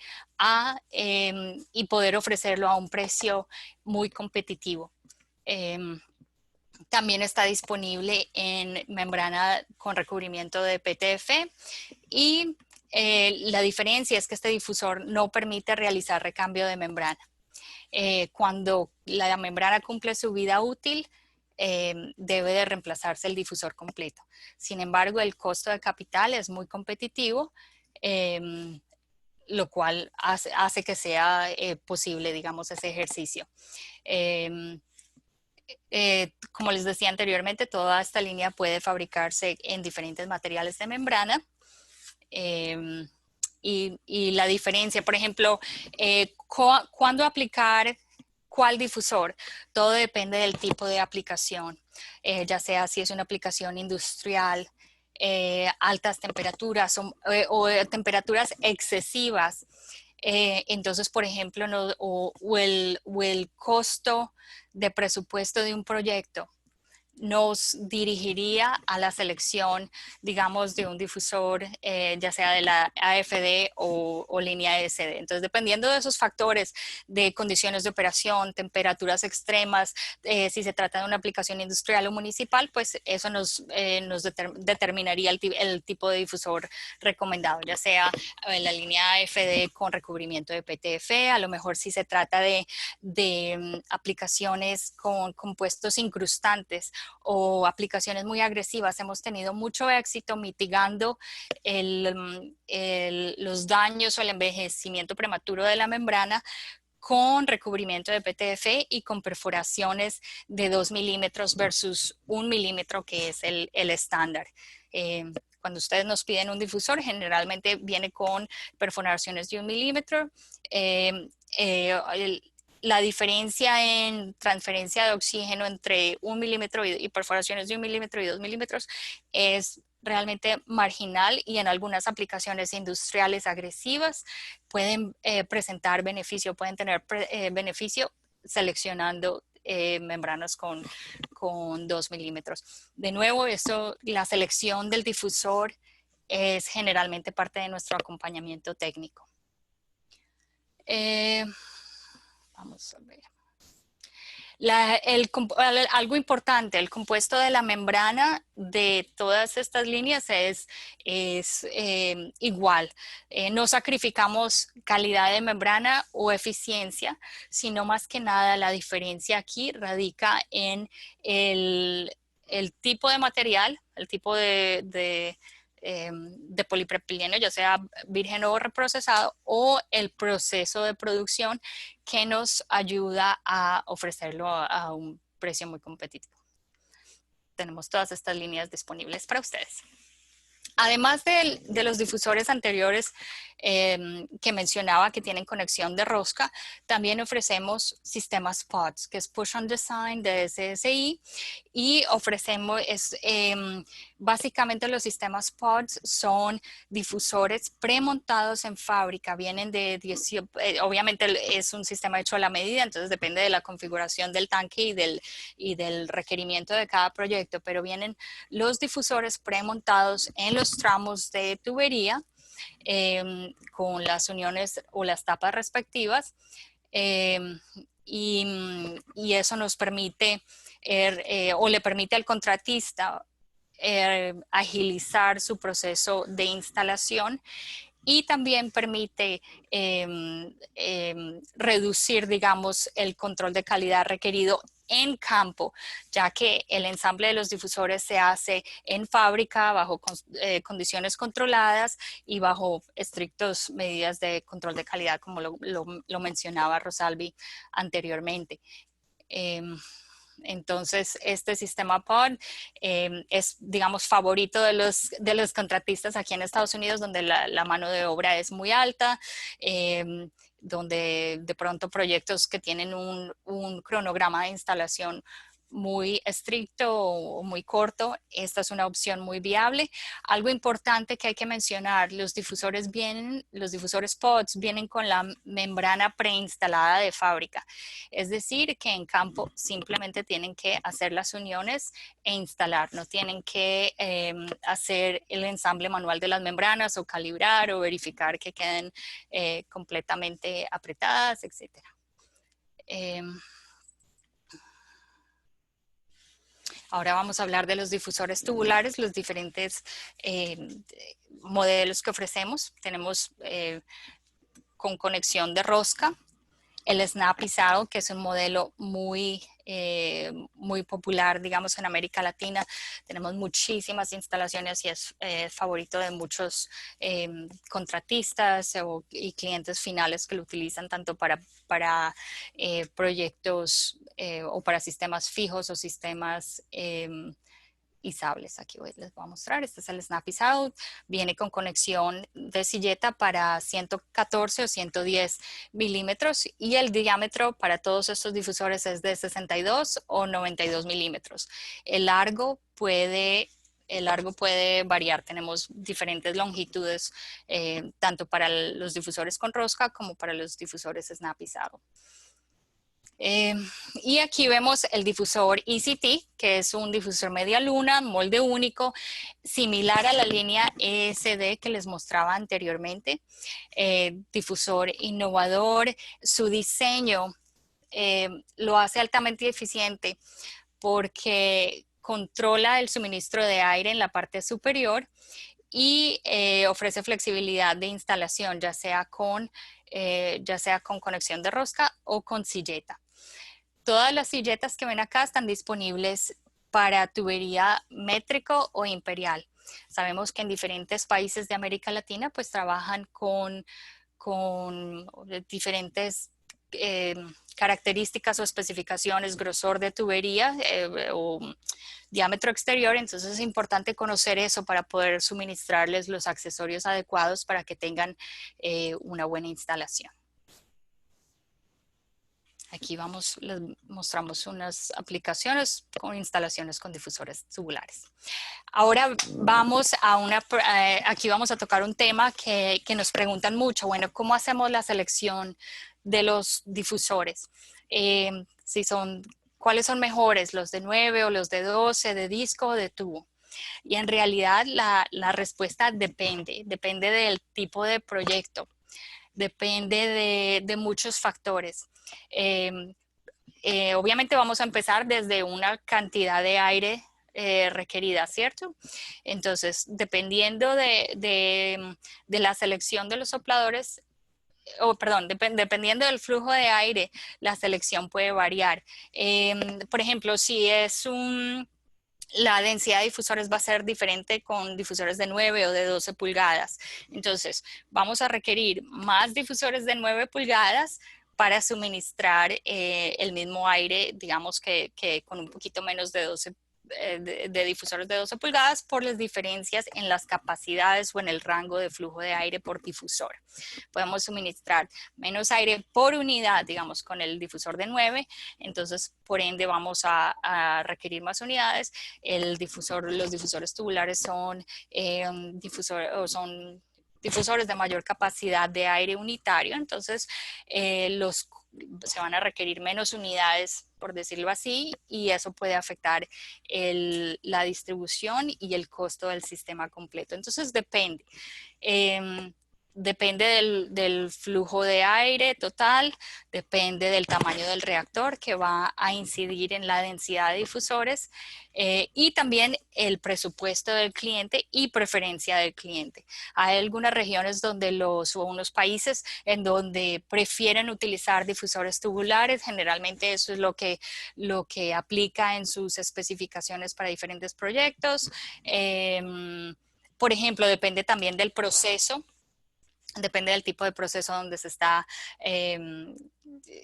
y poder ofrecerlo a un precio muy competitivo. También está disponible en membrana con recubrimiento de PTFE y la diferencia es que este difusor no permite realizar recambio de membrana. Cuando la membrana cumple su vida útil, debe de reemplazarse el difusor completo. Sin embargo, el costo de capital es muy competitivo, lo cual hace que sea posible, digamos, ese ejercicio. Como les decía anteriormente, toda esta línea puede fabricarse en diferentes materiales de membrana. Y la diferencia, por ejemplo, ¿cuándo aplicar cuál difusor? Todo depende del tipo de aplicación, ya sea si es una aplicación industrial, altas temperaturas o temperaturas excesivas. Entonces, por ejemplo, o el costo de presupuesto de un proyecto nos dirigiría a la selección, digamos, de un difusor, ya sea de la AFD o línea SD. Entonces, dependiendo de esos factores de condiciones de operación, temperaturas extremas, si se trata de una aplicación industrial o municipal, pues eso nos determinaría el tipo de difusor recomendado, ya sea la línea AFD con recubrimiento de PTFE, a lo mejor si se trata de aplicaciones con compuestos incrustantes o aplicaciones muy agresivas. Hemos tenido mucho éxito mitigando los daños o el envejecimiento prematuro de la membrana con recubrimiento de PTFE y con perforaciones de 2 milímetros versus 1 milímetro, que es el estándar. Cuando ustedes nos piden un difusor, generalmente viene con perforaciones de 1 milímetro. La diferencia en transferencia de oxígeno entre 1 milímetro y perforaciones de 1 milímetro y 2 milímetros es realmente marginal y en algunas aplicaciones industriales agresivas pueden presentar beneficio, pueden tener beneficio seleccionando membranas con 2 milímetros. De nuevo, la selección del difusor es generalmente parte de nuestro acompañamiento técnico. Vamos a ver. Algo importante, el compuesto de la membrana de todas estas líneas es igual. No sacrificamos calidad de membrana o eficiencia, sino más que nada la diferencia aquí radica en el tipo de material, el tipo de polipropileno, ya sea virgen o reprocesado, o el proceso de producción que nos ayuda a ofrecerlo a un precio muy competitivo. Tenemos todas estas líneas disponibles para ustedes. Además de los difusores anteriores que mencionaba que tienen conexión de rosca, también ofrecemos sistemas PODS, que es Push on Design de SSI, y ofrecemos, básicamente los sistemas PODS son difusores premontados en fábrica, vienen de obviamente es un sistema hecho a la medida, entonces depende de la configuración del tanque y del requerimiento de cada proyecto, pero vienen los difusores premontados en los tramos de tubería con las uniones o las tapas respectivas y eso nos permite o le permite al contratista agilizar su proceso de instalación y también permite reducir, digamos, el control de calidad requerido en campo, ya que el ensamble de los difusores se hace en fábrica bajo condiciones controladas y bajo estrictas medidas de control de calidad, como lo mencionaba Rosalvi anteriormente. Entonces, este sistema POD es, digamos, favorito de los contratistas aquí en Estados Unidos, donde la mano de obra es muy alta, donde de pronto proyectos que tienen un cronograma de instalación muy estricto o muy corto, esta es una opción muy viable. Algo importante que hay que mencionar, los difusores PODS vienen con la membrana preinstalada de fábrica, es decir, que en campo simplemente tienen que hacer las uniones e instalar, no tienen que hacer el ensamble manual de las membranas o calibrar o verificar que queden completamente apretadas, etc. Ahora vamos a hablar de los difusores tubulares, los diferentes modelos que ofrecemos. Tenemos con conexión de rosca, el Snappy Saddle, que es un modelo muy popular, digamos, en América Latina. Tenemos muchísimas instalaciones y es favorito de muchos contratistas y clientes finales que lo utilizan tanto para proyectos o para sistemas fijos o sistemas izables. Aquí les voy a mostrar, este es el Snappy Saddle, viene con conexión de silleta para 114 o 110 milímetros y el diámetro para todos estos difusores es de 62 o 92 milímetros. El largo puede variar, tenemos diferentes longitudes tanto para los difusores con rosca como para los difusores Snappy Saddle. Y aquí vemos el difusor ECT, que es un difusor media luna, molde único, similar a la línea ESD que les mostraba anteriormente. Difusor innovador, su diseño lo hace altamente eficiente porque controla el suministro de aire en la parte superior y ofrece flexibilidad de instalación, ya sea con conexión de rosca o con silleta. Todas las silletas que ven acá están disponibles para tubería métrico o imperial. Sabemos que en diferentes países de América Latina pues trabajan con diferentes características o especificaciones, grosor de tubería o diámetro exterior, entonces es importante conocer eso para poder suministrarles los accesorios adecuados para que tengan una buena instalación. Aquí les mostramos unas aplicaciones con instalaciones con difusores tubulares. Ahora vamos aquí vamos a tocar un tema que nos preguntan mucho. Bueno, ¿cómo hacemos la selección de los difusores? ¿Cuáles son mejores, los de 9 o los de 12, de disco o de tubo? Y en realidad la respuesta depende del tipo de proyecto, depende de muchos factores. Obviamente vamos a empezar desde una cantidad de aire requerida, ¿cierto? Entonces, dependiendo de la selección de los sopladores, dependiendo del flujo de aire, la selección puede variar. Por ejemplo, si es la densidad de difusores va a ser diferente con difusores de 9 o de 12 pulgadas. Entonces, vamos a requerir más difusores de 9 pulgadas para suministrar el mismo aire, digamos que con un poquito menos de de difusores de 12 pulgadas por las diferencias en las capacidades o en el rango de flujo de aire por difusor. Podemos suministrar menos aire por unidad, digamos, con el difusor de 9, entonces por ende vamos a requerir más unidades. Los difusores tubulares son difusores de mayor capacidad de aire unitario, entonces se van a requerir menos unidades, por decirlo así, y eso puede afectar la distribución y el costo del sistema completo. Entonces depende. Depende del flujo de aire total, depende del tamaño del reactor que va a incidir en la densidad de difusores y también el presupuesto del cliente y preferencia del cliente. Hay algunas regiones o unos países en donde prefieren utilizar difusores tubulares, generalmente eso es lo que aplica en sus especificaciones para diferentes proyectos. Por ejemplo, depende también del proceso. Depende del tipo de proceso donde se está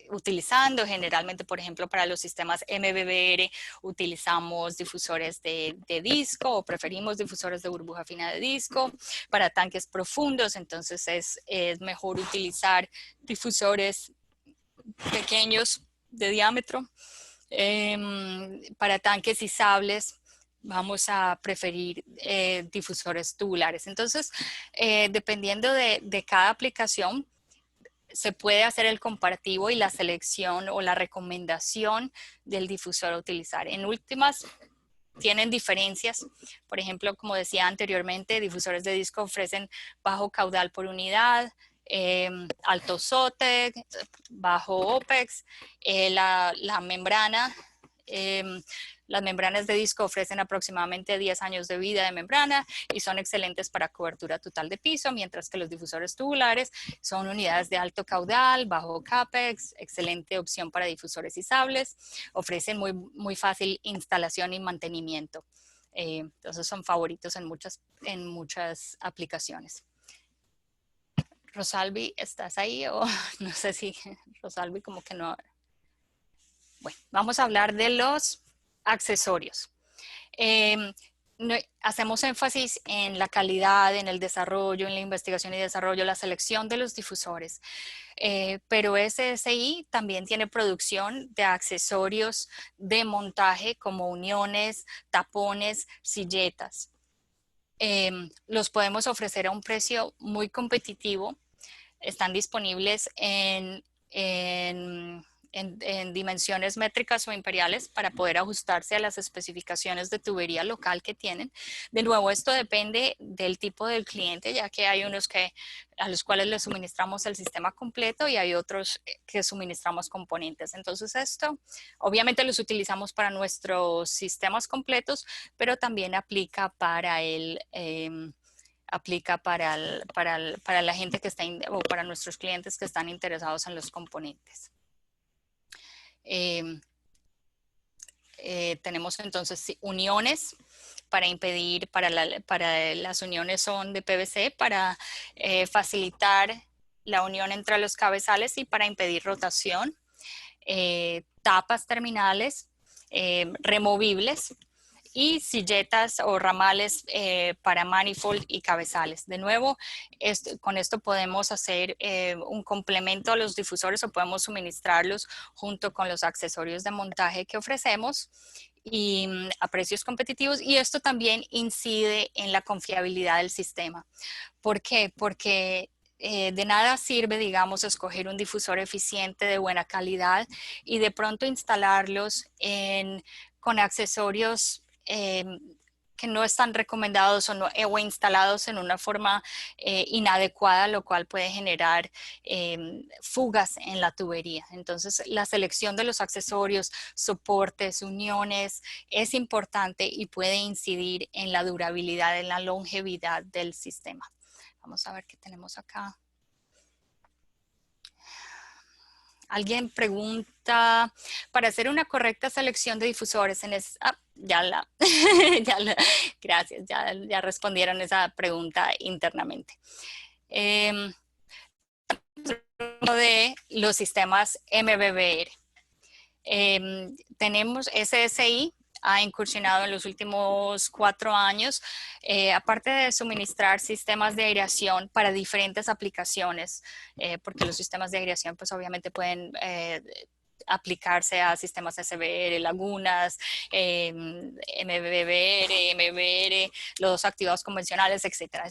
utilizando. Generalmente, por ejemplo, para los sistemas MBBR utilizamos difusores de disco o preferimos difusores de burbuja fina de disco. Para tanques profundos, entonces es mejor utilizar difusores pequeños de diámetro. Para tanques izables vamos a preferir difusores tubulares. Entonces, dependiendo de cada aplicación, se puede hacer el comparativo y la selección o la recomendación del difusor a utilizar. En últimas, tienen diferencias. Por ejemplo, como decía anteriormente, difusores de disco ofrecen bajo caudal por unidad, alto SOTEC, bajo OPEX, la membrana. Las membranas de disco ofrecen aproximadamente 10 años de vida de membrana y son excelentes para cobertura total de piso, mientras que los difusores tubulares son unidades de alto caudal, bajo CAPEX, excelente opción para difusores izables, ofrecen muy fácil instalación y mantenimiento. Entonces son favoritos en muchas aplicaciones. Rosalvi, ¿estás ahí? O no sé si Rosalvi como que no. Bueno, vamos a hablar de los accesorios. Hacemos énfasis en la calidad, en el desarrollo, en la investigación y desarrollo, la selección de los difusores. Pero SSI también tiene producción de accesorios de montaje como uniones, tapones, silletas. Los podemos ofrecer a un precio muy competitivo. Están disponibles en dimensiones métricas o imperiales para poder ajustarse a las especificaciones de tubería local que tienen. De nuevo, esto depende del tipo del cliente, ya que hay unos a los cuales les suministramos el sistema completo y hay otros que suministramos componentes. Entonces esto, obviamente los utilizamos para nuestros sistemas completos, pero también aplica para la gente que está, o para nuestros clientes que están interesados en los componentes. Tenemos entonces uniones para impedir, las uniones son de PVC para facilitar la unión entre los cabezales y para impedir rotación. Tapas terminales removibles y silletas o ramales para manifold y cabezales. De nuevo, con esto podemos hacer un complemento a los difusores o podemos suministrarlos junto con los accesorios de montaje que ofrecemos y a precios competitivos, y esto también incide en la confiabilidad del sistema. ¿Por qué? Porque de nada sirve, digamos, escoger un difusor eficiente de buena calidad y de pronto instalarlos con accesorios que no están recomendados o instalados en una forma inadecuada, lo cual puede generar fugas en la tubería. Entonces, la selección de los accesorios, soportes, uniones es importante y puede incidir en la durabilidad, en la longevidad del sistema. Vamos a ver qué tenemos acá. Alguien pregunta, para hacer una correcta selección de difusores, gracias, ya respondieron esa pregunta internamente. De los sistemas MBBR. Tenemos SSI, ha incursionado en los últimos 4 años, aparte de suministrar sistemas de aireación para diferentes aplicaciones, porque los sistemas de aireación pues obviamente pueden aplicarse a sistemas SBR, lagunas, MBBR, MBR, los activados convencionales, etcétera.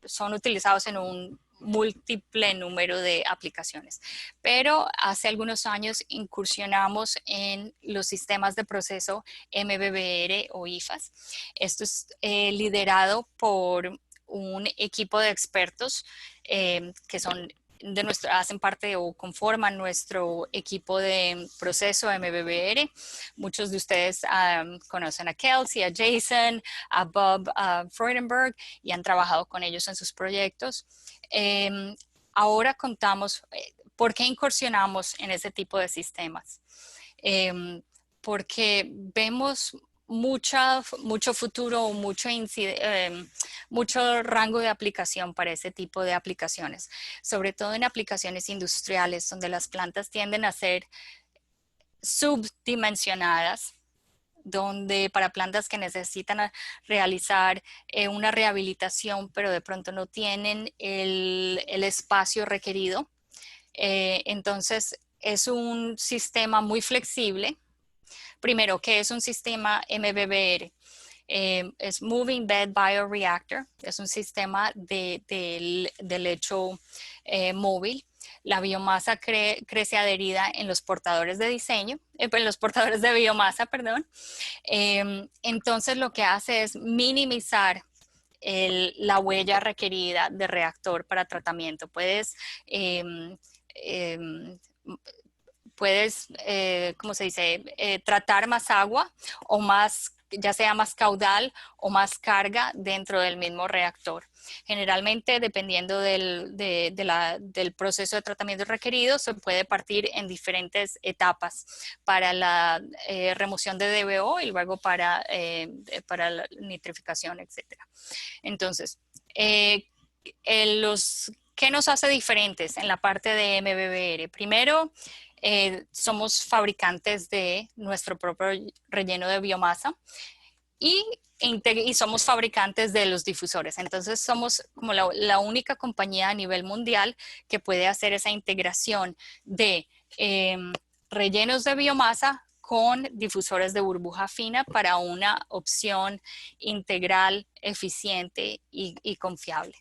Son utilizados en un múltiple número de aplicaciones. Pero hace algunos años incursionamos en los sistemas de proceso MBBR o IFAS. Esto es liderado por un equipo de expertos que son hacen parte o conforman nuestro equipo de proceso MBBR. Muchos de ustedes conocen a Kelsey, a Jason, a Bob Freudenberg y han trabajado con ellos en sus proyectos. Ahora contamos, ¿por qué incursionamos en ese tipo de sistemas? Porque vemos mucho futuro, mucho rango de aplicación para ese tipo de aplicaciones, sobre todo en aplicaciones industriales donde las plantas tienden a ser subdimensionadas, donde para plantas que necesitan realizar una rehabilitación pero de pronto no tienen el espacio requerido. Entonces es un sistema muy flexible. Primero, ¿qué es un sistema MBBR? Es Moving Bed Bioreactor, es un sistema de lecho móvil. La biomasa crece adherida en los portadores de diseño, en los portadores de biomasa, perdón. Entonces lo que hace es minimizar la huella requerida de reactor para tratamiento. Puedes ¿cómo se dice? Tratar más agua o más, ya sea más caudal o más carga dentro del mismo reactor. Generalmente, dependiendo del proceso de tratamiento requerido, se puede partir en diferentes etapas para la remoción de DBO y luego para la nitrificación, etc. Entonces, ¿qué nos hace diferentes en la parte de MBBR? Primero, somos fabricantes de nuestro propio relleno de biomasa y somos fabricantes de los difusores. Entonces somos como la única compañía a nivel mundial que puede hacer esa integración de rellenos de biomasa con difusores de burbuja fina para una opción integral, eficiente y confiable.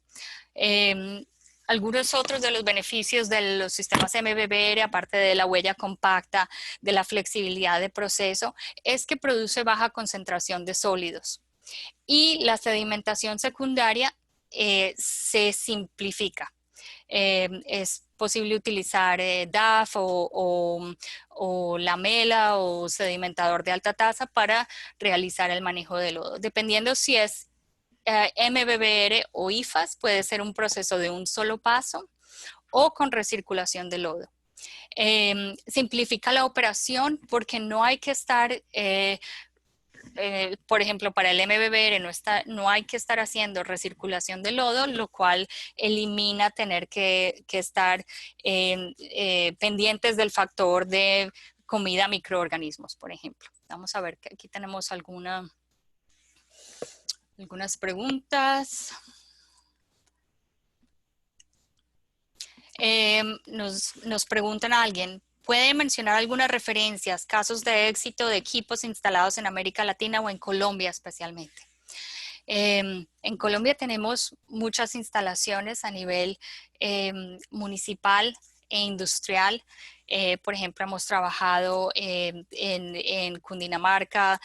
Algunos otros de los beneficios de los sistemas MBBR, aparte de la huella compacta, de la flexibilidad de proceso, es que produce baja concentración de sólidos. Y la sedimentación secundaria se simplifica. Es posible utilizar DAF o lamela o sedimentador de alta tasa para realizar el manejo de lodo. Dependiendo si es MBBR o IFAS, puede ser un proceso de un solo paso o con recirculación de lodo. Simplifica la operación porque no hay que estar, por ejemplo, para el MBBR no hay que estar haciendo recirculación de lodo, lo cual elimina tener que estar pendientes del factor de comida a microorganismos, por ejemplo. Vamos a ver que aquí tenemos algunas preguntas. Nos preguntan a alguien, ¿puede mencionar algunas referencias, casos de éxito de equipos instalados en América Latina o en Colombia especialmente? En Colombia tenemos muchas instalaciones a nivel municipal e industrial. Por ejemplo, hemos trabajado en Cundinamarca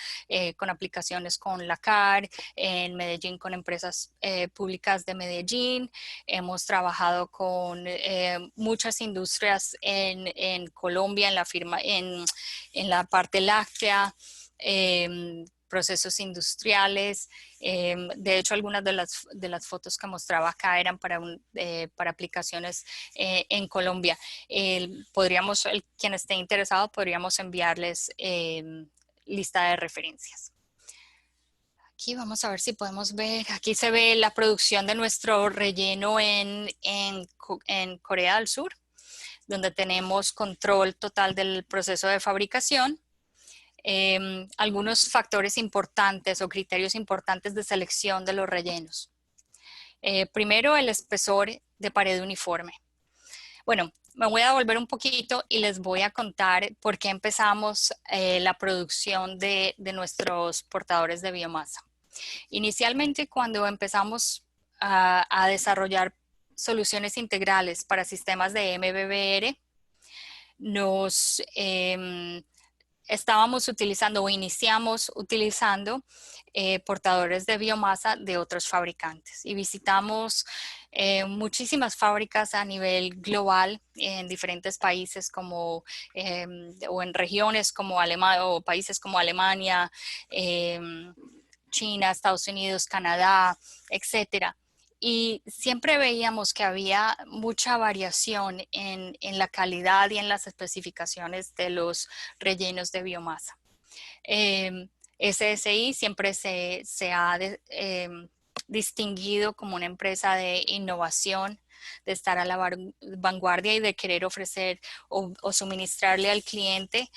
con aplicaciones con la CAR, en Medellín con empresas públicas de Medellín. Hemos trabajado con muchas industrias en Colombia, en la parte láctea, procesos industriales. De hecho, algunas de las fotos que mostraba acá eran para aplicaciones en Colombia. Quien esté interesado, podríamos enviarles lista de referencias. Aquí vamos a ver si podemos ver, aquí se ve la producción de nuestro relleno en Corea del Sur, donde tenemos control total del proceso de fabricación. algunos factores importantes o criterios importantes de selección de los rellenos. Primero, el espesor de pared uniforme. Bueno, me voy a volver un poquito y les voy a contar por qué empezamos la producción de nuestros portadores de biomasa. Inicialmente, cuando empezamos a desarrollar soluciones integrales para sistemas de MBBR, estábamos utilizando o iniciamos utilizando portadores de biomasa de otros fabricantes y visitamos muchísimas fábricas a nivel global en diferentes países como o en regiones como Alemania o países como Alemania, China, Estados Unidos, Canadá, etcétera. Y siempre veíamos que había mucha variación en la calidad y en las especificaciones de los rellenos de biomasa. SSI siempre se ha distinguido como una empresa de innovación, de estar a la vanguardia y de querer ofrecer o suministrarle al cliente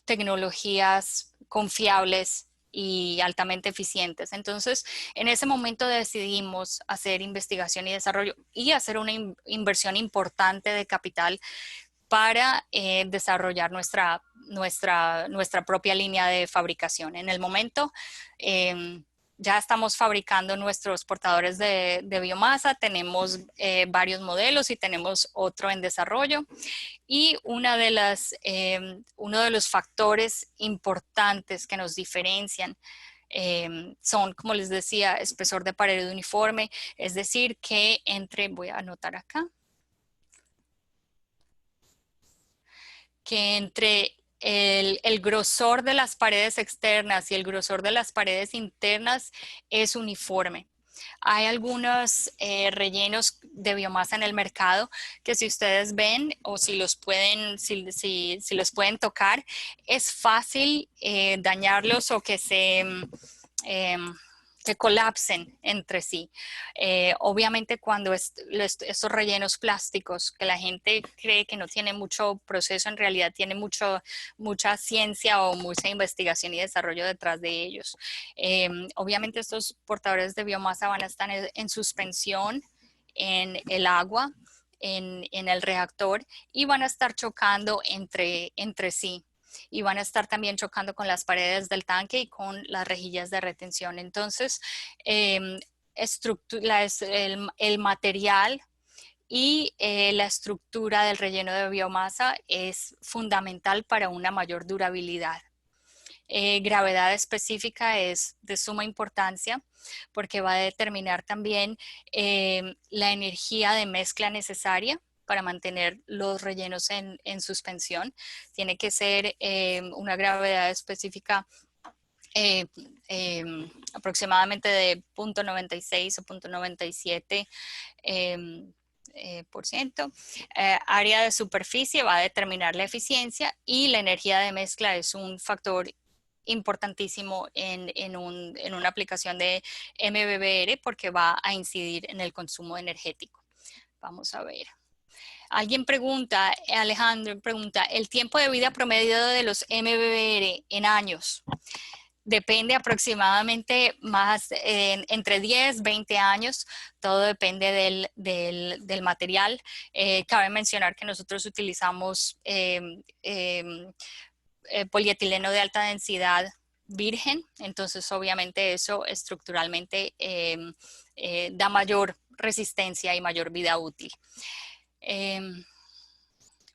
tecnologías confiables y altamente eficientes. Entonces, en ese momento decidimos hacer investigación y desarrollo y hacer una inversión importante de capital para desarrollar nuestra propia línea de fabricación. En el momento, ya estamos fabricando nuestros portadores de biomasa, tenemos varios modelos y tenemos otro en desarrollo. Y uno de los factores importantes que nos diferencian son, como les decía, espesor de pared uniforme, es decir, que voy a anotar acá, que entre el grosor de las paredes externas y el grosor de las paredes internas es uniforme. Hay algunos rellenos de biomasa en el mercado que si ustedes ven o si los pueden tocar, es fácil dañarlos o que que colapsen entre sí. Obviamente cuando estos rellenos plásticos que la gente cree que no tiene mucho proceso, en realidad tiene mucha ciencia o mucha investigación y desarrollo detrás de ellos. Obviamente estos portadores de biomasa van a estar en suspensión en el agua, en el reactor y van a estar chocando entre sí. Y van a estar también chocando con las paredes del tanque y con las rejillas de retención. Entonces, el material y la estructura del relleno de biomasa es fundamental para una mayor durabilidad. Gravedad específica es de suma importancia porque va a determinar también la energía de mezcla necesaria para mantener los rellenos en suspensión. Tiene que ser una gravedad específica aproximadamente de 0.96 o 0.97 por ciento. Área de superficie va a determinar la eficiencia y la energía de mezcla es un factor importantísimo en una aplicación de MBBR porque va a incidir en el consumo energético. Vamos a ver. Alguien pregunta, Alejandro pregunta, ¿el tiempo de vida promedio de los MBBR en años? Depende aproximadamente entre 10, 20 años, todo depende del material. Cabe mencionar que nosotros utilizamos polietileno de alta densidad virgen, entonces obviamente eso estructuralmente da mayor resistencia y mayor vida útil.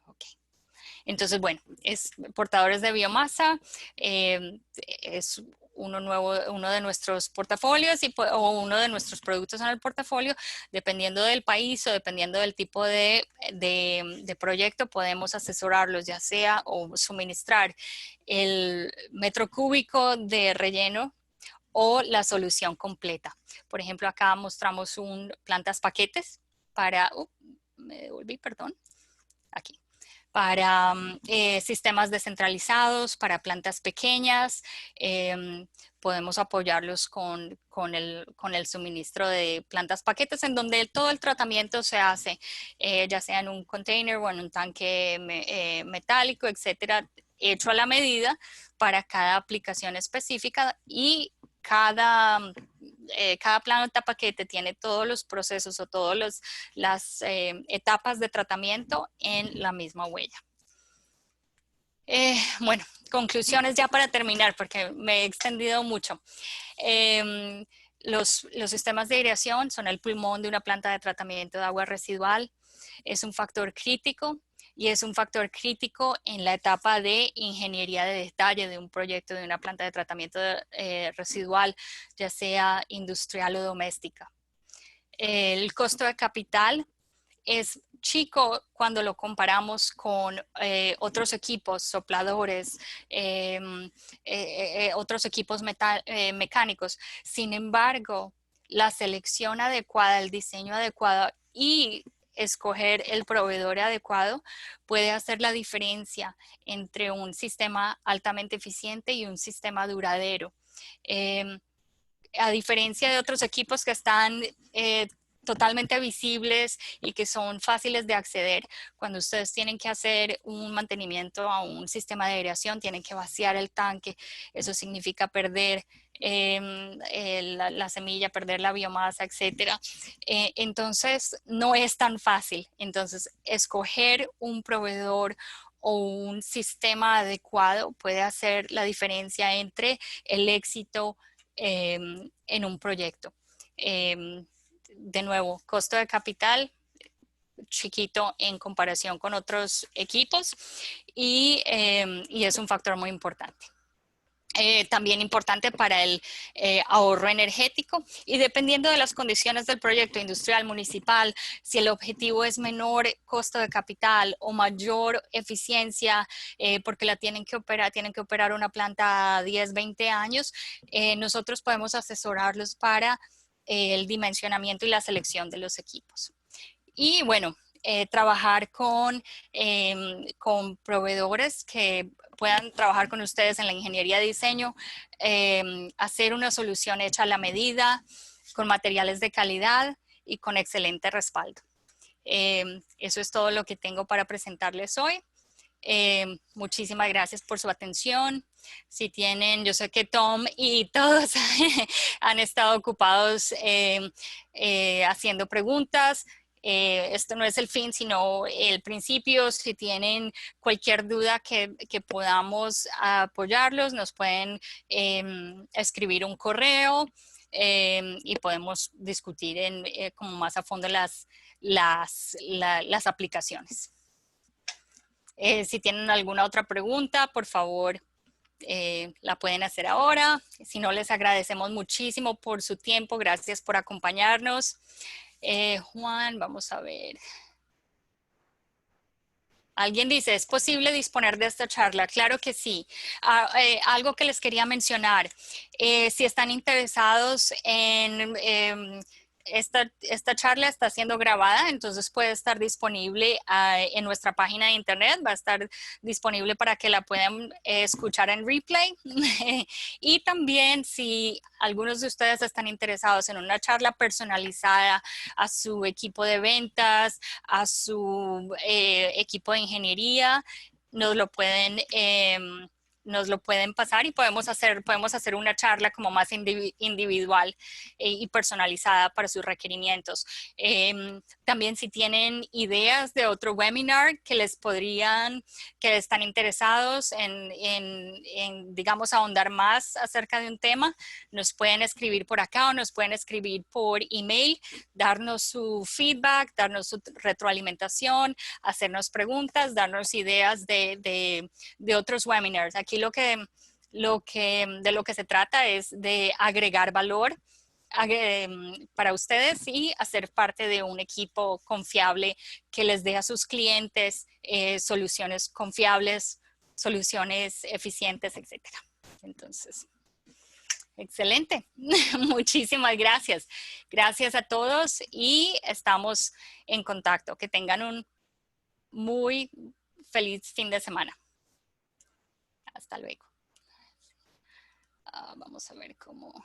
Okay. Entonces, bueno, portadores de biomasa, es uno de nuestros portafolios o uno de nuestros productos en el portafolio. Dependiendo del país o dependiendo del tipo de proyecto, podemos asesorarlos, ya sea o suministrar el metro cúbico de relleno o la solución completa. Por ejemplo, acá mostramos plantas paquetes para, me devolví, perdón, aquí, para sistemas descentralizados, para plantas pequeñas. Podemos apoyarlos con el suministro de plantas paquetes en donde todo el tratamiento se hace, ya sea en un container o en un tanque metálico, etcétera. hecho a la medida para cada aplicación específica y cada plano de paquete tiene todos los procesos o todas las etapas de tratamiento en la misma huella. Bueno, conclusiones ya para terminar, porque me he extendido mucho. Los sistemas de aireación son el pulmón de una planta de tratamiento de agua residual. Es un factor crítico y es un factor crítico en la etapa de ingeniería de detalle de un proyecto de una planta de tratamiento residual, ya sea industrial o doméstica. El costo de capital es chico cuando lo comparamos con otros equipos, sopladores, otros equipos mecánicos. Sin embargo, la selección adecuada, el diseño adecuado y escoger el proveedor adecuado puede hacer la diferencia entre un sistema altamente eficiente y un sistema duradero. A diferencia de otros equipos que están totalmente visibles y que son fáciles de acceder, cuando ustedes tienen que hacer un mantenimiento a un sistema de aireación, tienen que vaciar el tanque, eso significa perder la semilla, perder la biomasa, etcétera. Entonces, no es tan fácil. Entonces, escoger un proveedor o un sistema adecuado puede hacer la diferencia entre el éxito en un proyecto. De nuevo, costo de capital chiquito en comparación con otros equipos y es un factor muy importante. También importante para el ahorro energético y dependiendo de las condiciones del proyecto industrial, municipal, si el objetivo es menor costo de capital o mayor eficiencia porque tienen que operar una planta 10, 20 años, nosotros podemos asesorarlos para el dimensionamiento y la selección de los equipos. Y bueno, trabajar con proveedores que puedan trabajar con ustedes en la ingeniería de diseño, hacer una solución hecha a la medida, con materiales de calidad y con excelente respaldo. Eso es todo lo que tengo para presentarles hoy. Muchísimas gracias por su atención. Si tienen, yo sé que Tom y todos han estado ocupados haciendo preguntas. Esto no es el fin, sino el principio. Si tienen cualquier duda que podamos apoyarlos, nos pueden escribir un correo y podemos discutir como más a fondo las aplicaciones. Si tienen alguna otra pregunta, por favor, la pueden hacer ahora. Si no, les agradecemos muchísimo por su tiempo. Gracias por acompañarnos. Juan, vamos a ver. Alguien dice, ¿es posible disponer de esta charla? Claro que sí. Algo que les quería mencionar, si están interesados en esta charla está siendo grabada, entonces puede estar disponible en nuestra página de internet, va a estar disponible para que la puedan escuchar en replay. Y también si algunos de ustedes están interesados en una charla personalizada a su equipo de ventas, a su equipo de ingeniería, nos lo pueden pasar y podemos hacer una charla como más individual y personalizada para sus requerimientos. También si tienen ideas de otro webinar que están interesados en, digamos, ahondar más acerca de un tema, nos pueden escribir por acá o nos pueden escribir por email, darnos su feedback, darnos su retroalimentación, hacernos preguntas, darnos ideas de otros webinars. Aquí de lo que se trata es de agregar valor para ustedes y hacer parte de un equipo confiable que les dé a sus clientes soluciones confiables, soluciones eficientes, etcétera. Entonces, excelente. Muchísimas gracias. Gracias a todos y estamos en contacto. Que tengan un muy feliz fin de semana. Hasta luego. Vamos a ver cómo...